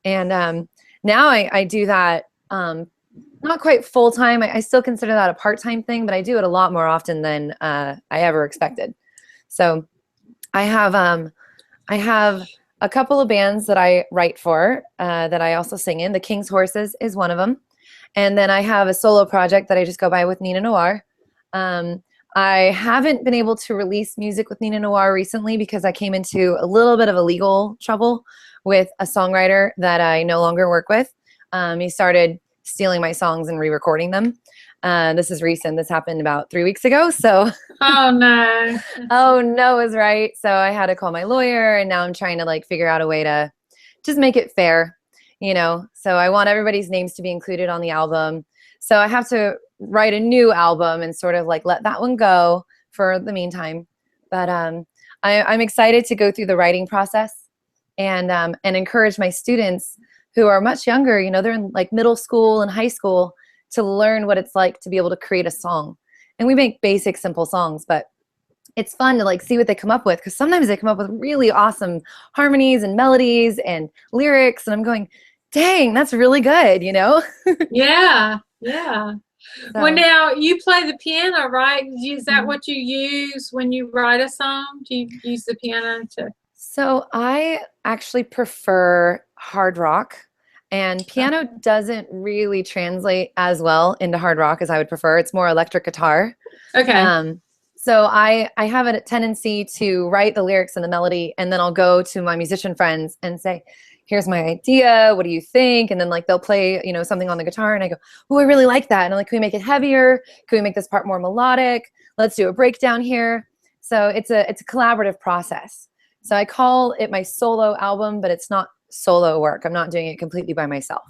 Speaker 2: And now I do that, not quite full time. I still consider that a part-time thing, but I do it a lot more often than I ever expected. So I have a couple of bands that I write for that I also sing in. The King's Horses is one of them. And then I have a solo project that I just go by with Nina Noir. I haven't been able to release music with Nina Noir recently because I came into a little bit of a legal trouble with a songwriter that I no longer work with. He started stealing my songs and re-recording them. This is recent. This happened about 3 weeks ago. So
Speaker 1: oh no.
Speaker 2: Oh no is right. So I had to call my lawyer, and now I'm trying to like figure out a way to just make it fair, So I want everybody's names to be included on the album. So I have to write a new album and sort of like let that one go for the meantime. But I'm excited to go through the writing process and encourage my students who are much younger, they're in like middle school and high school, to learn what it's like to be able to create a song. And we make basic, simple songs, but it's fun to like see what they come up with, because sometimes they come up with really awesome harmonies and melodies and lyrics, and I'm going, dang, that's really good,
Speaker 1: Yeah, yeah. So. Well, now you play the piano, right? Is that what you use when you write a song? Do you use the piano to?
Speaker 2: So I actually prefer hard rock, and piano doesn't really translate as well into hard rock as I would prefer. It's more electric guitar.
Speaker 1: Okay.
Speaker 2: So I have a tendency to write the lyrics and the melody, and then I'll go to my musician friends and say, here's my idea. What do you think? And then like they'll play, something on the guitar, and I go, oh, I really like that. And I'm like, can we make it heavier? Can we make this part more melodic? Let's do a breakdown here. So it's a collaborative process. So I call it my solo album, but it's not solo work. I'm not doing it completely by myself.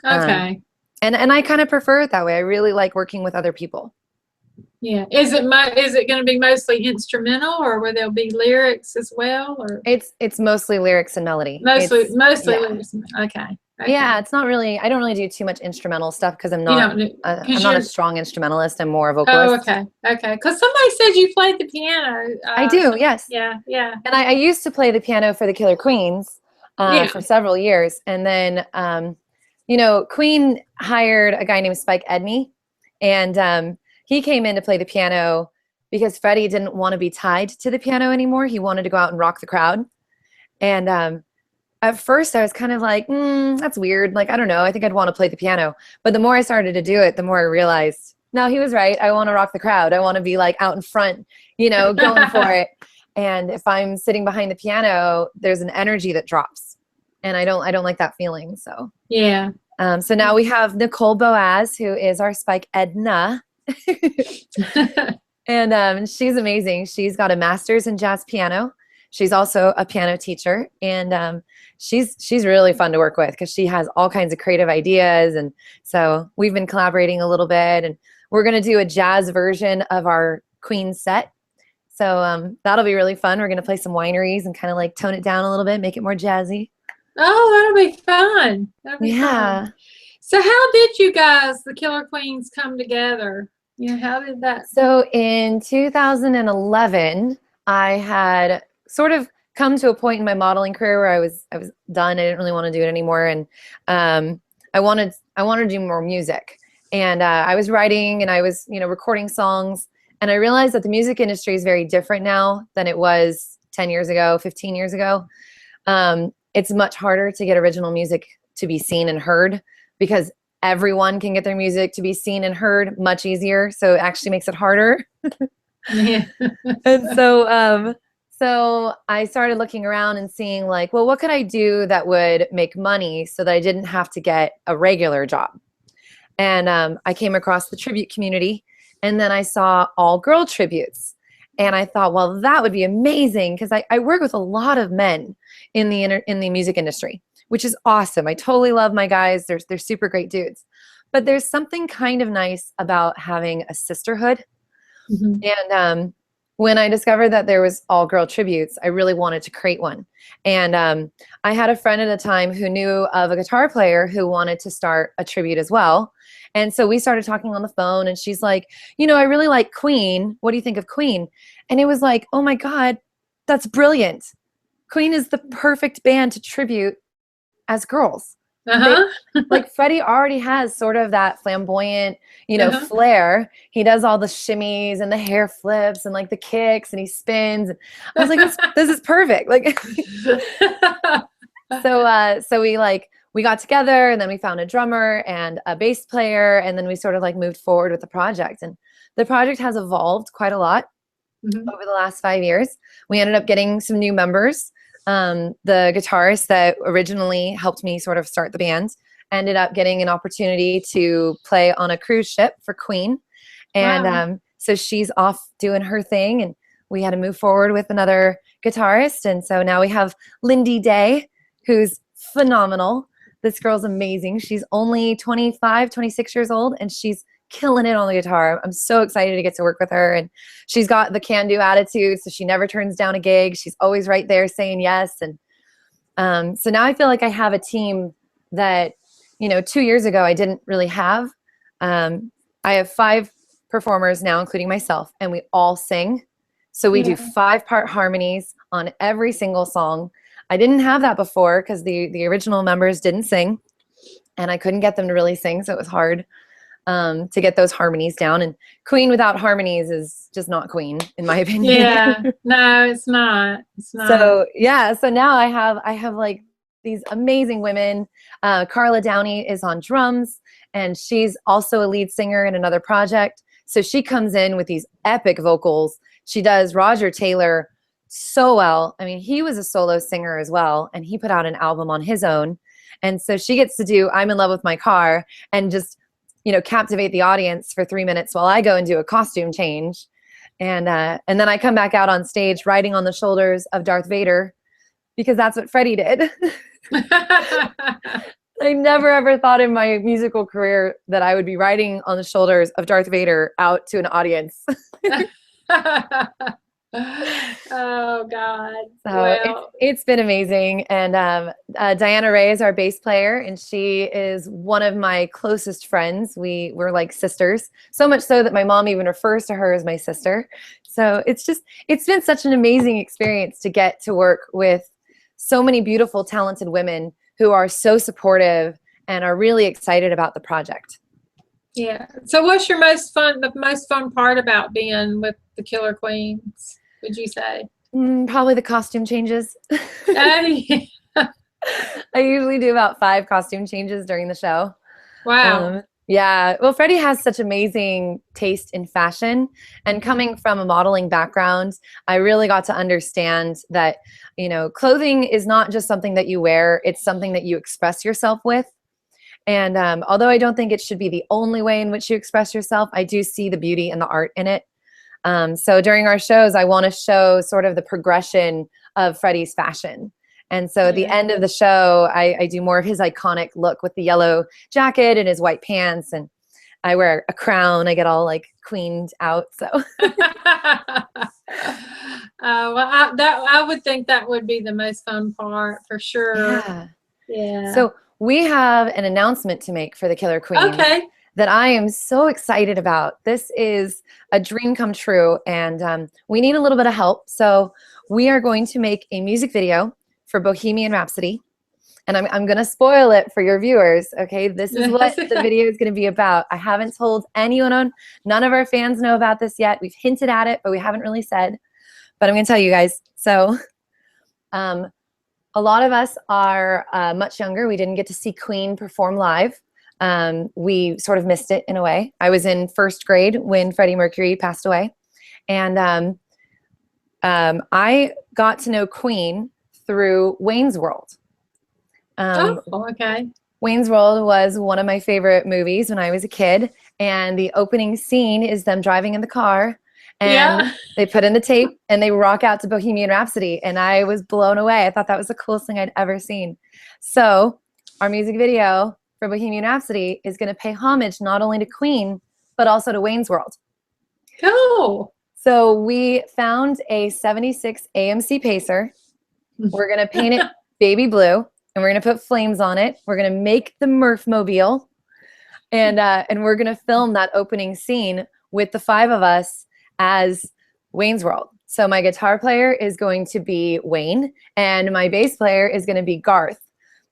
Speaker 1: Okay.
Speaker 2: And I kind of prefer it that way. I really like working with other people.
Speaker 1: Yeah. Is it going to be mostly instrumental, or will there be lyrics as well? Or
Speaker 2: It's mostly lyrics and melody.
Speaker 1: Mostly
Speaker 2: Yeah.
Speaker 1: lyrics. Okay.
Speaker 2: Yeah, it's not really, I don't really do too much instrumental stuff because I'm not a strong instrumentalist. I'm more a vocalist.
Speaker 1: Oh, okay. Okay. Because somebody said you played the piano.
Speaker 2: I do, yes.
Speaker 1: Yeah, yeah.
Speaker 2: And I used to play the piano for the Killer Queens for several years. And then, Queen hired a guy named Spike Edney, and he came in to play the piano because Freddie didn't want to be tied to the piano anymore. He wanted to go out and rock the crowd. And at first I was kind of like, that's weird. Like, I don't know. I think I'd want to play the piano. But the more I started to do it, the more I realized, no, he was right. I want to rock the crowd. I want to be like out in front, going for it. And if I'm sitting behind the piano, there's an energy that drops. And I don't like that feeling. So
Speaker 1: yeah.
Speaker 2: So now we have Nicole Boaz, who is our Spike Edna. And she's amazing. She's got a master's in jazz piano. She's also a piano teacher, and she's really fun to work with because she has all kinds of creative ideas. And so we've been collaborating a little bit, and we're going to do a jazz version of our Queen set. So that'll be really fun. We're going to play some wineries and kind of like tone it down a little bit, make it more jazzy.
Speaker 1: Oh, that'll be fun. That'll be fun. So how did you guys, the Killer Queens, come together? How did that?
Speaker 2: So in 2011, I had sort of come to a point in my modeling career where I was done. I didn't really want to do it anymore, and I wanted to do more music. And I was writing, and I was recording songs, and I realized that the music industry is very different now than it was 10 years ago, 15 years ago. It's much harder to get original music to be seen and heard because everyone can get their music to be seen and heard much easier. So it actually makes it harder.
Speaker 1: Yeah.
Speaker 2: And so I started looking around and seeing like, well, what could I do that would make money so that I didn't have to get a regular job? And I came across the tribute community, and then I saw all girl tributes. And I thought, well, that would be amazing because I work with a lot of men in the music industry, which is awesome. I totally love my guys. They're super great dudes. But there's something kind of nice about having a sisterhood. Mm-hmm. And when I discovered that there was all girl tributes, I really wanted to create one. And I had a friend at the time who knew of a guitar player who wanted to start a tribute as well. And so we started talking on the phone, and she's like, I really like Queen. What do you think of Queen? And it was like, oh my God, that's brilliant. Queen is the perfect band to tribute as girls. Like Freddie already has sort of that flamboyant, flair. He does all the shimmies and the hair flips and like the kicks, and he spins. I was like, this is perfect. Like, so we got together, and then we found a drummer and a bass player, and then we sort of like moved forward with the project. And the project has evolved quite a lot over the last 5 years. We ended up getting some new members. The guitarist that originally helped me sort of start the band ended up getting an opportunity to play on a cruise ship for Queen. And so she's off doing her thing, and we had to move forward with another guitarist. And so now we have Lindy Day, who's phenomenal. This girl's amazing. She's only 25, 26 years old, and she's killing it on the guitar. I'm so excited to get to work with her. And she's got the can-do attitude, so she never turns down a gig. She's always right there saying yes. And so now I feel like I have a team that, 2 years ago I didn't really have. I have 5 performers now, including myself, and we all sing. So we do 5-part harmonies on every single song. I didn't have that before because the original members didn't sing, and I couldn't get them to really sing, so it was hard to get those harmonies down. And Queen without harmonies is just not Queen, in my opinion.
Speaker 1: Yeah, no, it's not. It's not.
Speaker 2: So now I have like these amazing women. Carla Downey is on drums, and she's also a lead singer in another project. So she comes in with these epic vocals. She does Roger Taylor so well. I mean, he was a solo singer as well, and he put out an album on his own. And so she gets to do I'm in Love with My Car and just captivate the audience for 3 minutes while I go and do a costume change. And then I come back out on stage riding on the shoulders of Darth Vader, because that's what Freddie did. I never ever thought in my musical career that I would be riding on the shoulders of Darth Vader out to an audience.
Speaker 1: Oh God.
Speaker 2: So
Speaker 1: Well,
Speaker 2: it's been amazing. And Diana Ray is our bass player, and she is one of my closest friends. We're like sisters, so much so that my mom even refers to her as my sister. So it's been such an amazing experience to get to work with so many beautiful, talented women who are so supportive and are really excited about the project.
Speaker 1: yeah. So what's your the most fun part about being with the Killer Queens, would you say?
Speaker 2: Probably the costume changes.
Speaker 1: Oh, yeah.
Speaker 2: I usually do about 5 costume changes during the show.
Speaker 1: Wow.
Speaker 2: Yeah. Well, Freddie has such amazing taste in fashion, and coming from a modeling background, I really got to understand that, clothing is not just something that you wear, it's something that you express yourself with. And although I don't think it should be the only way in which you express yourself, I do see the beauty and the art in it. So during our shows, I want to show sort of the progression of Freddie's fashion. And so at the end of the show, I do more of his iconic look with the yellow jacket and his white pants, and I wear a crown. I get all like queened out. So,
Speaker 1: well, I would think that would be the most fun part for sure.
Speaker 2: yeah.
Speaker 1: Yeah.
Speaker 2: So we have an announcement to make for the Killer Queens.
Speaker 1: Okay.
Speaker 2: That I am so excited about. This is a dream come true, and we need a little bit of help. So we are going to make a music video for Bohemian Rhapsody, and I'm going to spoil it for your viewers. Okay, this is what the video is going to be about. I haven't told anyone on. None of our fans know about this yet. We've hinted at it, but we haven't really said. But I'm going to tell you guys. So, a lot of us are much younger. We didn't get to see Queen perform live. We sort of missed it in a way. I was in 1st grade when Freddie Mercury passed away. And I got to know Queen through Wayne's World.
Speaker 1: Okay.
Speaker 2: Wayne's World was one of my favorite movies when I was a kid. And the opening scene is them driving in the car. And they put in the tape and they rock out to Bohemian Rhapsody. And I was blown away. I thought that was the coolest thing I'd ever seen. So our music video for Bohemian Rhapsody is going to pay homage not only to Queen, but also to Wayne's World.
Speaker 1: Cool.
Speaker 2: So we found a 76 AMC Pacer. We're going to paint it baby blue, and we're going to put flames on it. We're going to make the Murph-mobile, and we're going to film that opening scene with the 5 of us as Wayne's World. So my guitar player is going to be Wayne, and my bass player is going to be Garth.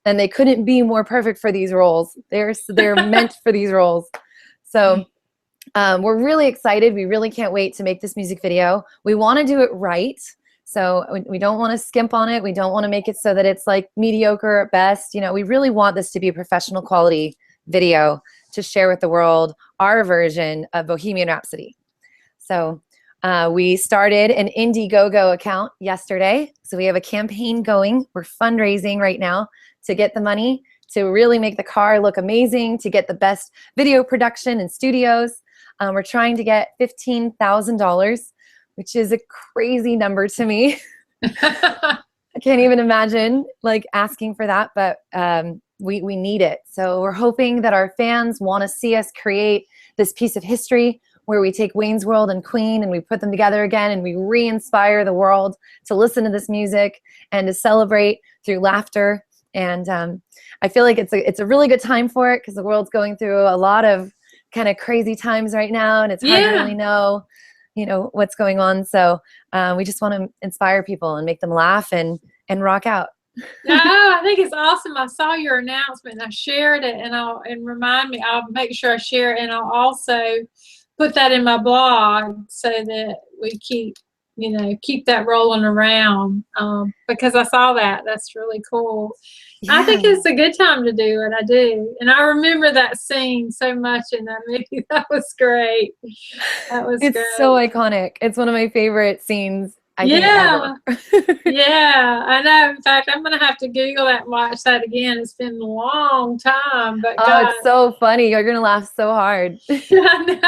Speaker 2: And they couldn't be more perfect for these roles. They're meant for these roles. So we're really excited. We really can't wait to make this music video. We want to do it right. So we don't want to skimp on it. We don't want to make it so that it's like mediocre at best. We really want this to be a professional quality video to share with the world our version of Bohemian Rhapsody. So we started an Indiegogo account yesterday. So we have a campaign going. We're fundraising right now to get the money to really make the car look amazing, to get the best video production in studios. We're trying to get $15,000, which is a crazy number to me. I can't even imagine like asking for that, but we need it. So we're hoping that our fans want to see us create this piece of history where we take Wayne's World and Queen and we put them together again, and we re-inspire the world to listen to this music and to celebrate through laughter. And I feel like it's a really good time for it because the world's going through a lot of kind of crazy times right now, and it's hard to really know, what's going on. So we just want to inspire people and make them laugh and rock out.
Speaker 1: No, I think it's awesome. I saw your announcement and I shared it, and remind me. I'll make sure I share it, and I'll also put that in my blog so that we keep that rolling around, because I saw that. That's really cool. Yeah. I think it's a good time to do it. I do. And I remember that scene so much in that movie. That was great. It's great.
Speaker 2: So iconic. It's one of my favorite scenes I think,
Speaker 1: Yeah.
Speaker 2: ever.
Speaker 1: Yeah, I know. In fact, I'm gonna have to Google that and watch that again. It's been a long time, but
Speaker 2: Oh,
Speaker 1: God,
Speaker 2: it's so funny. You're gonna laugh so hard.
Speaker 1: I know.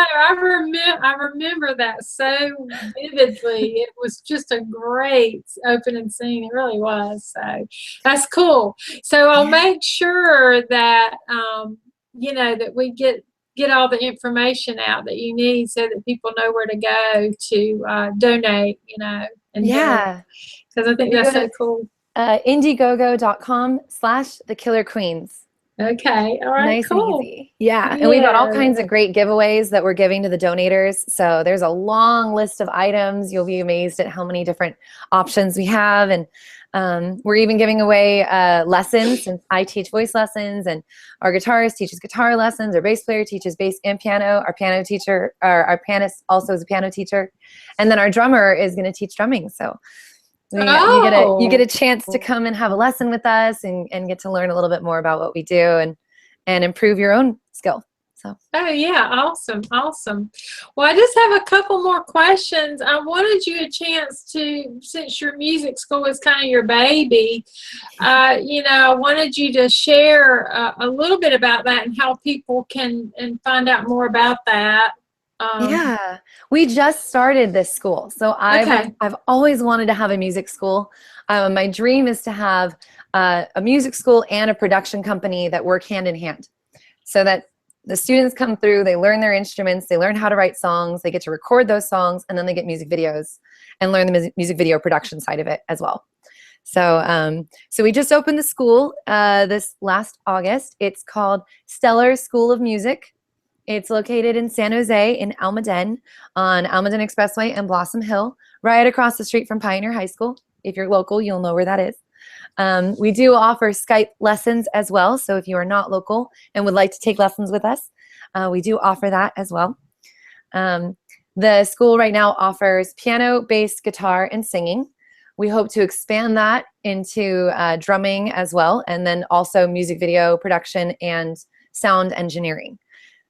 Speaker 1: I remember that so vividly. It was just a great opening scene. It really was. So that's cool. So I'll make sure that that we get all the information out that you need so that people know where to go to donate. And donate
Speaker 2: Yeah.
Speaker 1: because I think
Speaker 2: You go
Speaker 1: that's so
Speaker 2: to
Speaker 1: cool.
Speaker 2: indiegogo.com/thekillerqueens.
Speaker 1: Okay. All right.
Speaker 2: Nice and
Speaker 1: Cool.
Speaker 2: easy. Yeah. And we've got all
Speaker 1: Yeah.
Speaker 2: kinds of great giveaways that we're giving to the donators. So there's a long list of items. You'll be amazed at how many different options we have. And we're even giving away lessons, since I teach voice lessons and our guitarist teaches guitar lessons, our bass player teaches bass and piano, our piano teacher, our pianist also is a piano teacher. And then our drummer is going to teach drumming. So you get a chance to come and have a lesson with us and get to learn a little bit more about what we do and improve your own skill. So.
Speaker 1: Oh yeah, awesome, awesome. Well, I just have a couple more questions. I wanted you a chance to, since your music school is kind of your baby, I wanted you to share a little bit about that and how people can and find out more about that.
Speaker 2: Yeah, we just started this school. So
Speaker 1: Okay.
Speaker 2: I've always wanted to have a music school. My dream is to have a music school and a production company that work hand in hand, so that the students come through, they learn their instruments, they learn how to write songs, they get to record those songs, and then they get music videos and learn the music video production side of it as well. So, so we just opened the school this last August. It's called Stellar School of Music. It's located in San Jose in Almaden on Almaden Expressway and Blossom Hill, right across the street from Pioneer High School. If you're local, you'll know where that is. We do offer Skype lessons as well. So if you are not local and would like to take lessons with us, we do offer that as well. The school right now offers piano, bass, guitar, and singing. We hope to expand that into drumming as well, and then also music video production and sound engineering.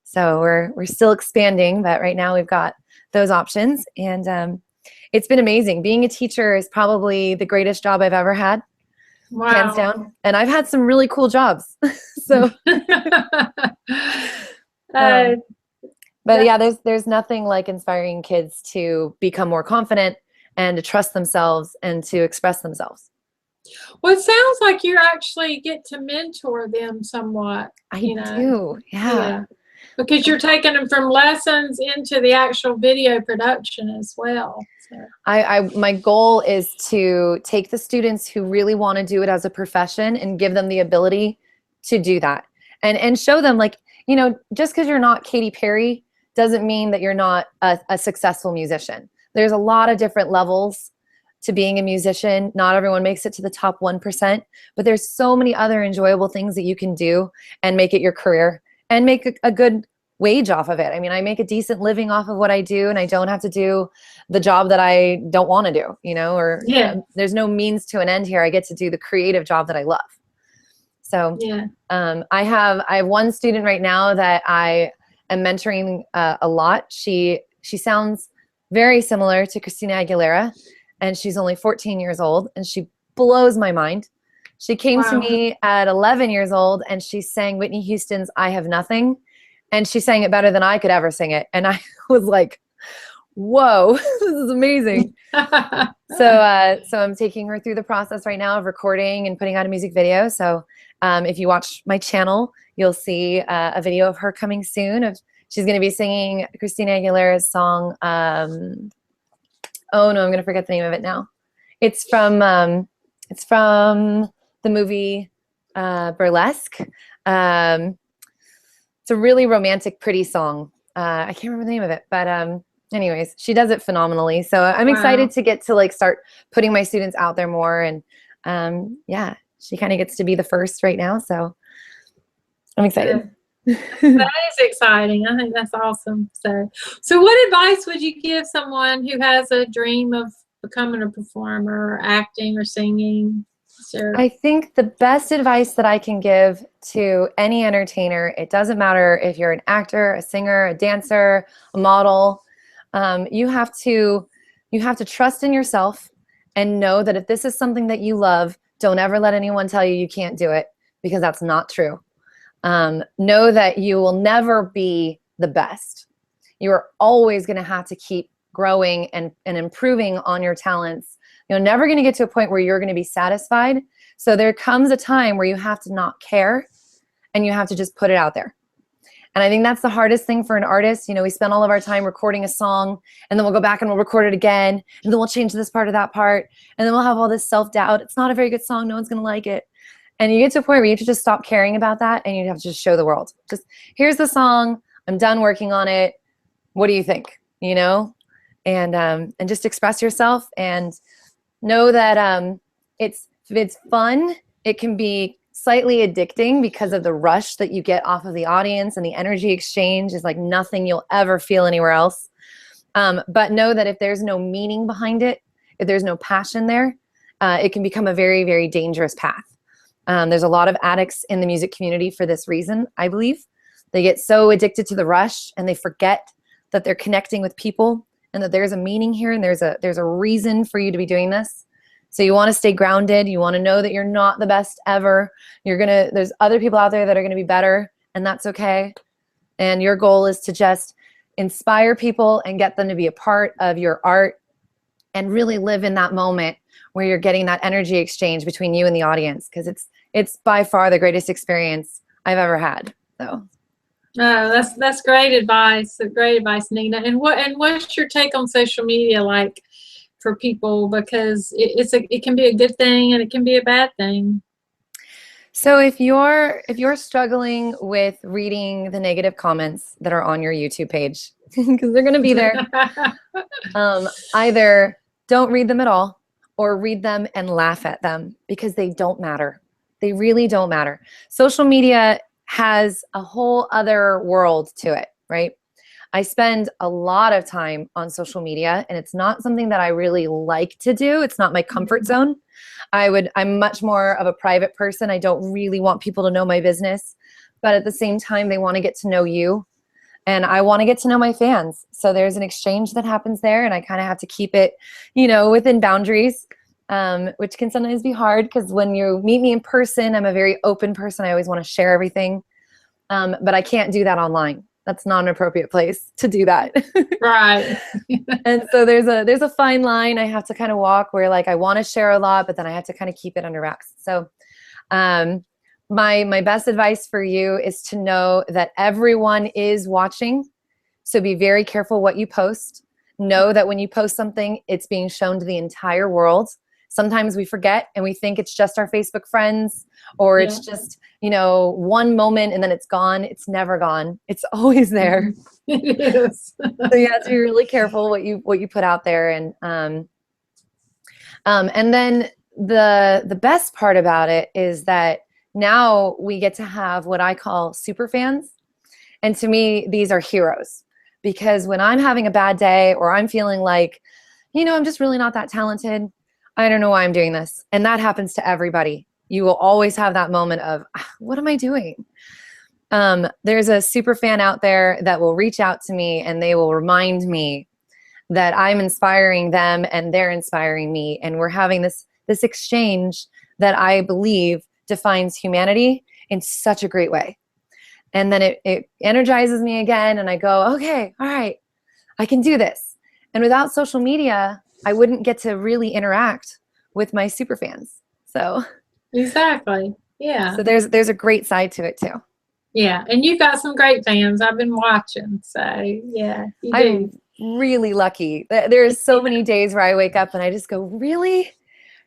Speaker 2: So we're still expanding, but right now we've got those options. And it's been amazing. Being a teacher is probably the greatest job I've ever had.
Speaker 1: Wow.
Speaker 2: Hands down. And I've had some really cool jobs. So but yeah, there's nothing like inspiring kids to become more confident and to trust themselves and to express themselves.
Speaker 1: Well, it sounds like you actually get to mentor them somewhat.
Speaker 2: I do. Yeah.
Speaker 1: Because you're taking them from lessons into the actual video production as well. So.
Speaker 2: My goal is to take the students who really want to do it as a profession and give them the ability to do that, and show them, like, just because you're not Katy Perry doesn't mean that you're not a successful musician. There's a lot of different levels to being a musician. Not everyone makes it to the top 1%, but there's so many other enjoyable things that you can do and make it your career and make a good wage off of it. I mean, I make a decent living off of what I do, and I don't have to do the job that I don't want to do, there's no means to an end here. I get to do the creative job that I love. So I have one student right now that I am mentoring a lot. She sounds very similar to Christina Aguilera, and she's only 14 years old, and she blows my mind. She came to me at 11 years old, and she sang Whitney Houston's I Have Nothing, and she sang it better than I could ever sing it. And I was like, whoa, this is amazing. So I'm taking her through the process right now of recording and putting out a music video. So if you watch my channel, you'll see a video of her coming soon. She's going to be singing Christina Aguilera's song. Oh no, I'm going to forget the name of it now. It's from the movie Burlesque. It's a really romantic, pretty song. I can't remember the name of it, but anyways, she does it phenomenally. So I'm excited to get to start putting my students out there more. And yeah, she kind of gets to be the first right now. So I'm excited.
Speaker 1: That is exciting. I think that's awesome. So what advice would you give someone who has a dream of becoming a performer, or acting, or singing? Sure. I
Speaker 2: think the best advice that I can give to any entertainer, it doesn't matter if you're an actor, a singer, a dancer, a model, you have to You have to trust in yourself and know that if this is something that you love, don't ever let anyone tell you you can't do it, because that's not true. Know that you will never be the best. You are always going to have to keep growing and improving on your talents. You're never going to get to a point where you're going to be satisfied. So there comes a time where you have to not care and you have to just put it out there. And I think that's the hardest thing for an artist. We spend all of our time recording a song, and then we'll go back and we'll record it again, and then we'll change this part or that part, and then we'll have all this self-doubt. It's not a very good song. No one's going to like it. And you get to a point where you have to just stop caring about that, and you have to just show the world. Just, here's the song. I'm done working on it. What do you think? And just express yourself, and know that it's fun. It can be slightly addicting because of the rush that you get off of the audience, and the energy exchange is like nothing you'll ever feel anywhere else. But know that if there's no meaning behind it, if there's no passion there, it can become a very, very dangerous path. There's a lot of addicts in the music community for this reason, I believe. They get so addicted to the rush, and they forget that they're connecting with people, and that there's a meaning here, and there's a reason for you to be doing this. So you want to stay grounded. You want to know that you're not the best ever. There's other people out there that are going to be better, and that's okay. And your goal is to just inspire people and get them to be a part of your art, and really live in that moment where you're getting that energy exchange between you and the audience, because it's by far the greatest experience I've ever had. So.
Speaker 1: Oh, that's great advice. Great advice, Nina. And what's your take on social media like for people? Because it can be a good thing and it can be a bad thing.
Speaker 2: So if you're struggling with reading the negative comments that are on your YouTube page, because they're going to be there, either don't read them at all, or read them and laugh at them, because they don't matter. They really don't matter. Social media has a whole other world to it, right? I spend a lot of time on social media, and it's not something that I really like to do. It's not my comfort zone. I'm much more of a private person. I don't really want people to know my business, but at the same time, they want to get to know you, and I want to get to know my fans. So there's an exchange that happens there, and I kind of have to keep it, within boundaries, which can sometimes be hard, because when you meet me in person, I'm a very open person. I always want to share everything, but I can't do that online. That's not an appropriate place to do that.
Speaker 1: Right.
Speaker 2: And so there's a fine line I have to kind of walk, where like I want to share a lot, but then I have to kind of keep it under wraps. So my best advice for you is to know that everyone is watching. So be very careful what you post. Know that when you post something, it's being shown to the entire world. Sometimes we forget and we think it's just our Facebook friends, or it's just, one moment and then it's gone. It's never gone. It's always there.
Speaker 1: It is.
Speaker 2: So you have to be really careful what you put out there. And then the best part about it is that now we get to have what I call super fans. And to me, these are heroes, because when I'm having a bad day, or I'm feeling like, I'm just really not that talented, I don't know why I'm doing this. And that happens to everybody. You will always have that moment of, what am I doing? There's a super fan out there that will reach out to me, and they will remind me that I'm inspiring them and they're inspiring me. And we're having this exchange that I believe defines humanity in such a great way. And then it energizes me again, and I go, okay, all right, I can do this. And without social media, I wouldn't get to really interact with my super fans. So
Speaker 1: exactly. Yeah.
Speaker 2: So there's a great side to it too.
Speaker 1: Yeah. And you've got some great fans. I've been watching. So yeah, you do.
Speaker 2: I'm really lucky. There's so many days where I wake up and I just go, really?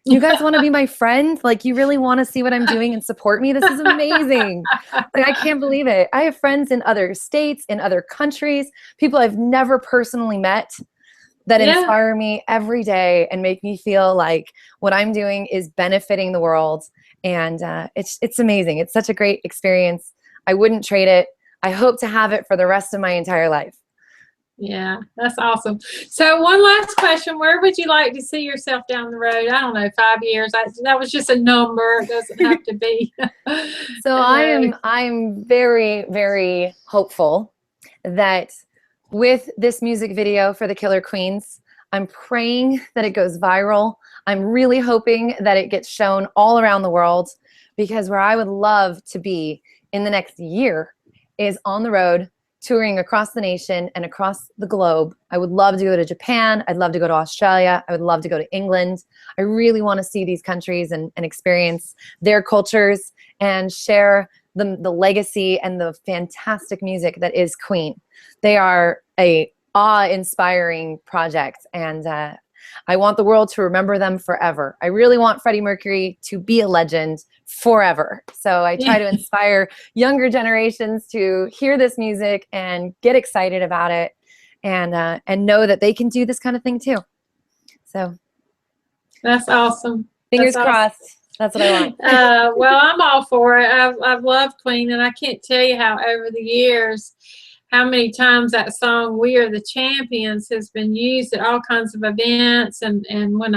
Speaker 2: You guys want to be my friend? Like, you really want to see what I'm doing and support me? This is amazing. Like, I can't believe it. I have friends in other states, in other countries, people I've never personally met, that inspire me every day and make me feel like what I'm doing is benefiting the world. And it's amazing. It's such a great experience. I wouldn't trade it. I hope to have it for the rest of my entire life.
Speaker 1: Yeah, that's awesome. So one last question. Where would you like to see yourself down the road? I don't know, 5 years. That was just a number. It doesn't have to be.
Speaker 2: So I'm very, very hopeful that with this music video for the Killer Queens, I'm praying that it goes viral. I'm really hoping that it gets shown all around the world, because where I would love to be in the next year is on the road, touring across the nation and across the globe. I would love to go to Japan. I'd love to go to Australia. I would love to go to England. I really want to see these countries and experience their cultures and share the legacy and the fantastic music that is Queen. They are a awe-inspiring project, and I want the world to remember them forever. I really want Freddie Mercury to be a legend forever. So I try to inspire younger generations to hear this music and get excited about it, and know that they can do this kind of thing too. So
Speaker 1: that's awesome.
Speaker 2: Fingers crossed. That's what I want.
Speaker 1: Well, I'm all for it. I've loved Queen, and I can't tell you how over the years, how many times that song "We Are the Champions" has been used at all kinds of events, and when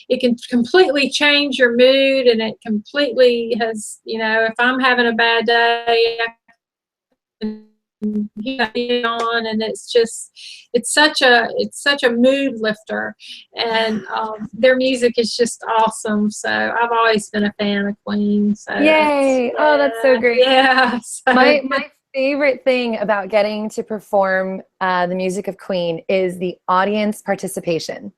Speaker 1: it can completely change your mood, and it completely has, you know, if I'm having a bad day, I can get it on, and it's such a mood lifter, and their music is just awesome. So I've always been a fan of Queen. So
Speaker 2: yay! Oh, that's so great.
Speaker 1: Yeah. So.
Speaker 2: My favorite thing about getting to perform the music of Queen is the audience participation.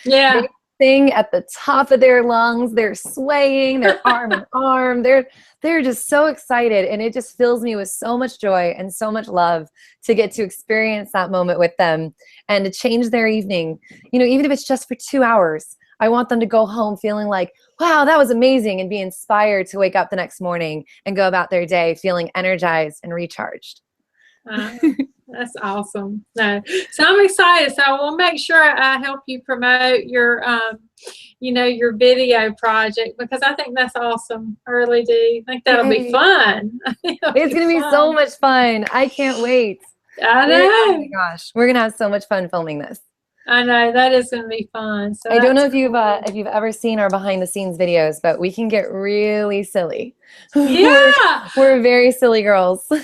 Speaker 1: Yeah.
Speaker 2: They sing at the top of their lungs. They're swaying, they're arm in arm. They're just so excited, and it just fills me with so much joy and so much love to get to experience that moment with them and to change their evening. You know, even if it's just for 2 hours, I want them to go home feeling like, wow, that was amazing, and be inspired to wake up the next morning and go about their day feeling energized and recharged.
Speaker 1: That's awesome. No, so I'm excited. So I will make sure I help you promote your, you know, your video project, because I think that's awesome. I really do. I think that'll be fun.
Speaker 2: It's going to be so much fun. I can't wait.
Speaker 1: I know.
Speaker 2: Oh my gosh, we're going to have so much fun filming this.
Speaker 1: I know, that is going to be fun. So
Speaker 2: I don't know if you've ever seen our behind the scenes videos, but we can get really silly.
Speaker 1: Yeah,
Speaker 2: we're very silly girls. So.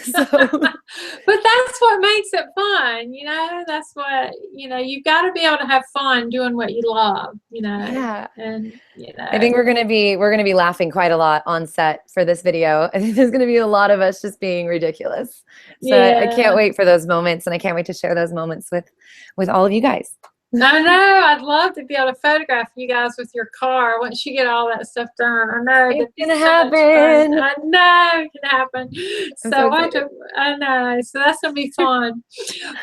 Speaker 1: But that's what makes it fun, you know. That's what, you know. You've got to be able to have fun doing what you love, you know.
Speaker 2: Yeah.
Speaker 1: And you know,
Speaker 2: I think we're gonna be laughing quite a lot on set for this video. I think there's gonna be a lot of us just being ridiculous. So yeah. I can't wait for those moments, and I can't wait to share those moments with all of you guys.
Speaker 1: I know. I'd love to be able to photograph you guys with your car once you get all that stuff done. I know
Speaker 2: it's gonna happen.
Speaker 1: I know it can happen. I know. So that's gonna be fun.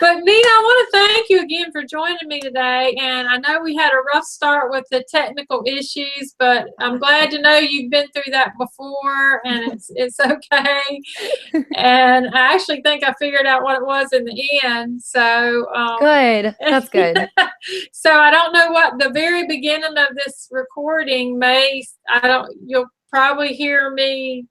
Speaker 1: But Nina, I want to thank you again for joining me today. And I know we had a rough start with the technical issues, but I'm glad to know you've been through that before, and it's okay. And I actually think I figured out what it was in the end. So
Speaker 2: good. That's good.
Speaker 1: So I don't know what the very beginning of this recording you'll probably hear me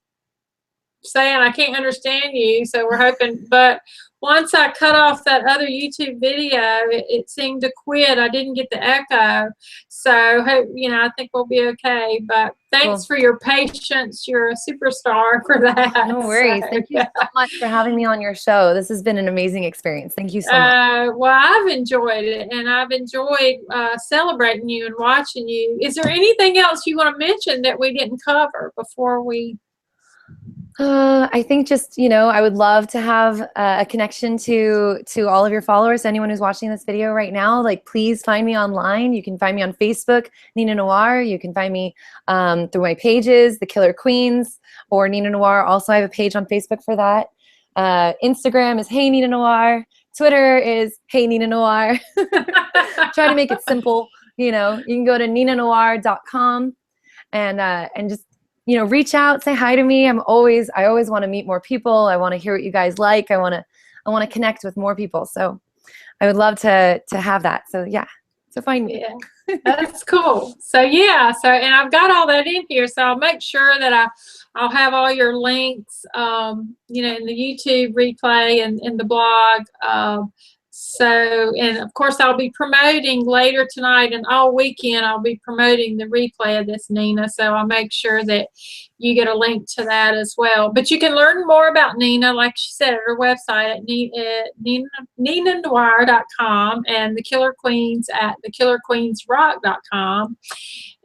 Speaker 1: saying I can't understand you, so we're hoping, but once I cut off that other YouTube video, it seemed to quit. I didn't get the echo, so you know, I think we'll be okay. But thanks for your patience. You're a superstar for that.
Speaker 2: No worries. Thank you so much for having me on your show. This has been an amazing experience. Thank you so much.
Speaker 1: Well, I've enjoyed it, and I've enjoyed celebrating you and watching you. Is there anything else you want to mention that we didn't cover before we?
Speaker 2: I think just, you know, I would love to have a connection to all of your followers. Anyone who's watching this video right now, like, please find me online. You can find me on Facebook, Nina Noir. You can find me through my pages, The Killer Queens, or Nina Noir. Also, I have a page on Facebook for that. Instagram is Hey Nina Noir. Twitter is Hey Nina Noir. Try to make it simple. You know, you can go to ninanoir.com and just, you know, reach out, say hi to me. I always want to meet more people. I want to hear what you guys like. I want to connect with more people. So I would love to have that. So yeah, so find me.
Speaker 1: Yeah, that's cool. So yeah, and I've got all that in here. So I'll make sure that I'll have all your links, you know, in the YouTube replay and in the blog. So, and of course, I'll be promoting later tonight and all weekend. I'll be promoting the replay of this, Nina. So I'll make sure that you get a link to that as well. But you can learn more about Nina, like she said, at her website at ninanoir.com, and the Killer Queens at thekillerqueensrock.com.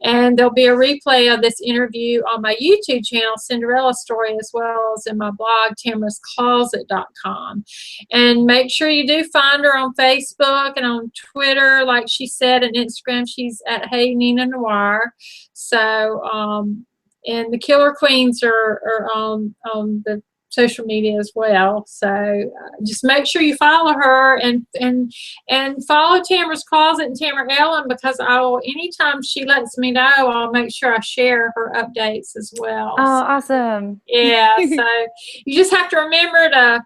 Speaker 1: And there'll be a replay of this interview on my YouTube channel, Cinderella Story, as well as in my blog, tamarahscloset.com. And make sure you do find her on Facebook and on Twitter, like she said, and Instagram. She's at Hey Nina Noir. So, and the Killer Queens are on the social media as well. So just make sure you follow her and follow Tamarah's Closet and Tamarah Ellen, because I will, anytime she lets me know, I'll make sure I share her updates as well.
Speaker 2: Oh, awesome.
Speaker 1: Yeah. So you just have to remember to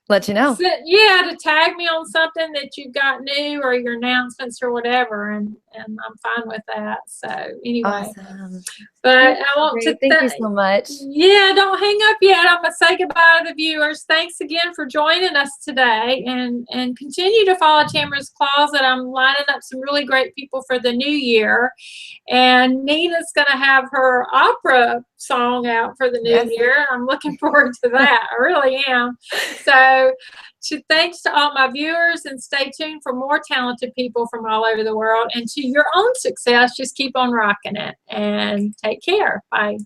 Speaker 2: let you know.
Speaker 1: To tag me on something that you got new or your announcements or whatever, and I'm fine with that. So anyway,
Speaker 2: awesome.
Speaker 1: But I want to
Speaker 2: thank you so much.
Speaker 1: Yeah, don't hang up yet. I'm gonna say goodbye to the viewers. Thanks again for joining us today, and continue to follow Tamarah's Closet. I'm lining up some really great people for the new year, and Nina's gonna have her opera song out for the new year. I'm looking forward to that. I really am. So thanks to all my viewers, and stay tuned for more talented people from all over the world. And to your own success, just keep on rocking it, and take care. Bye.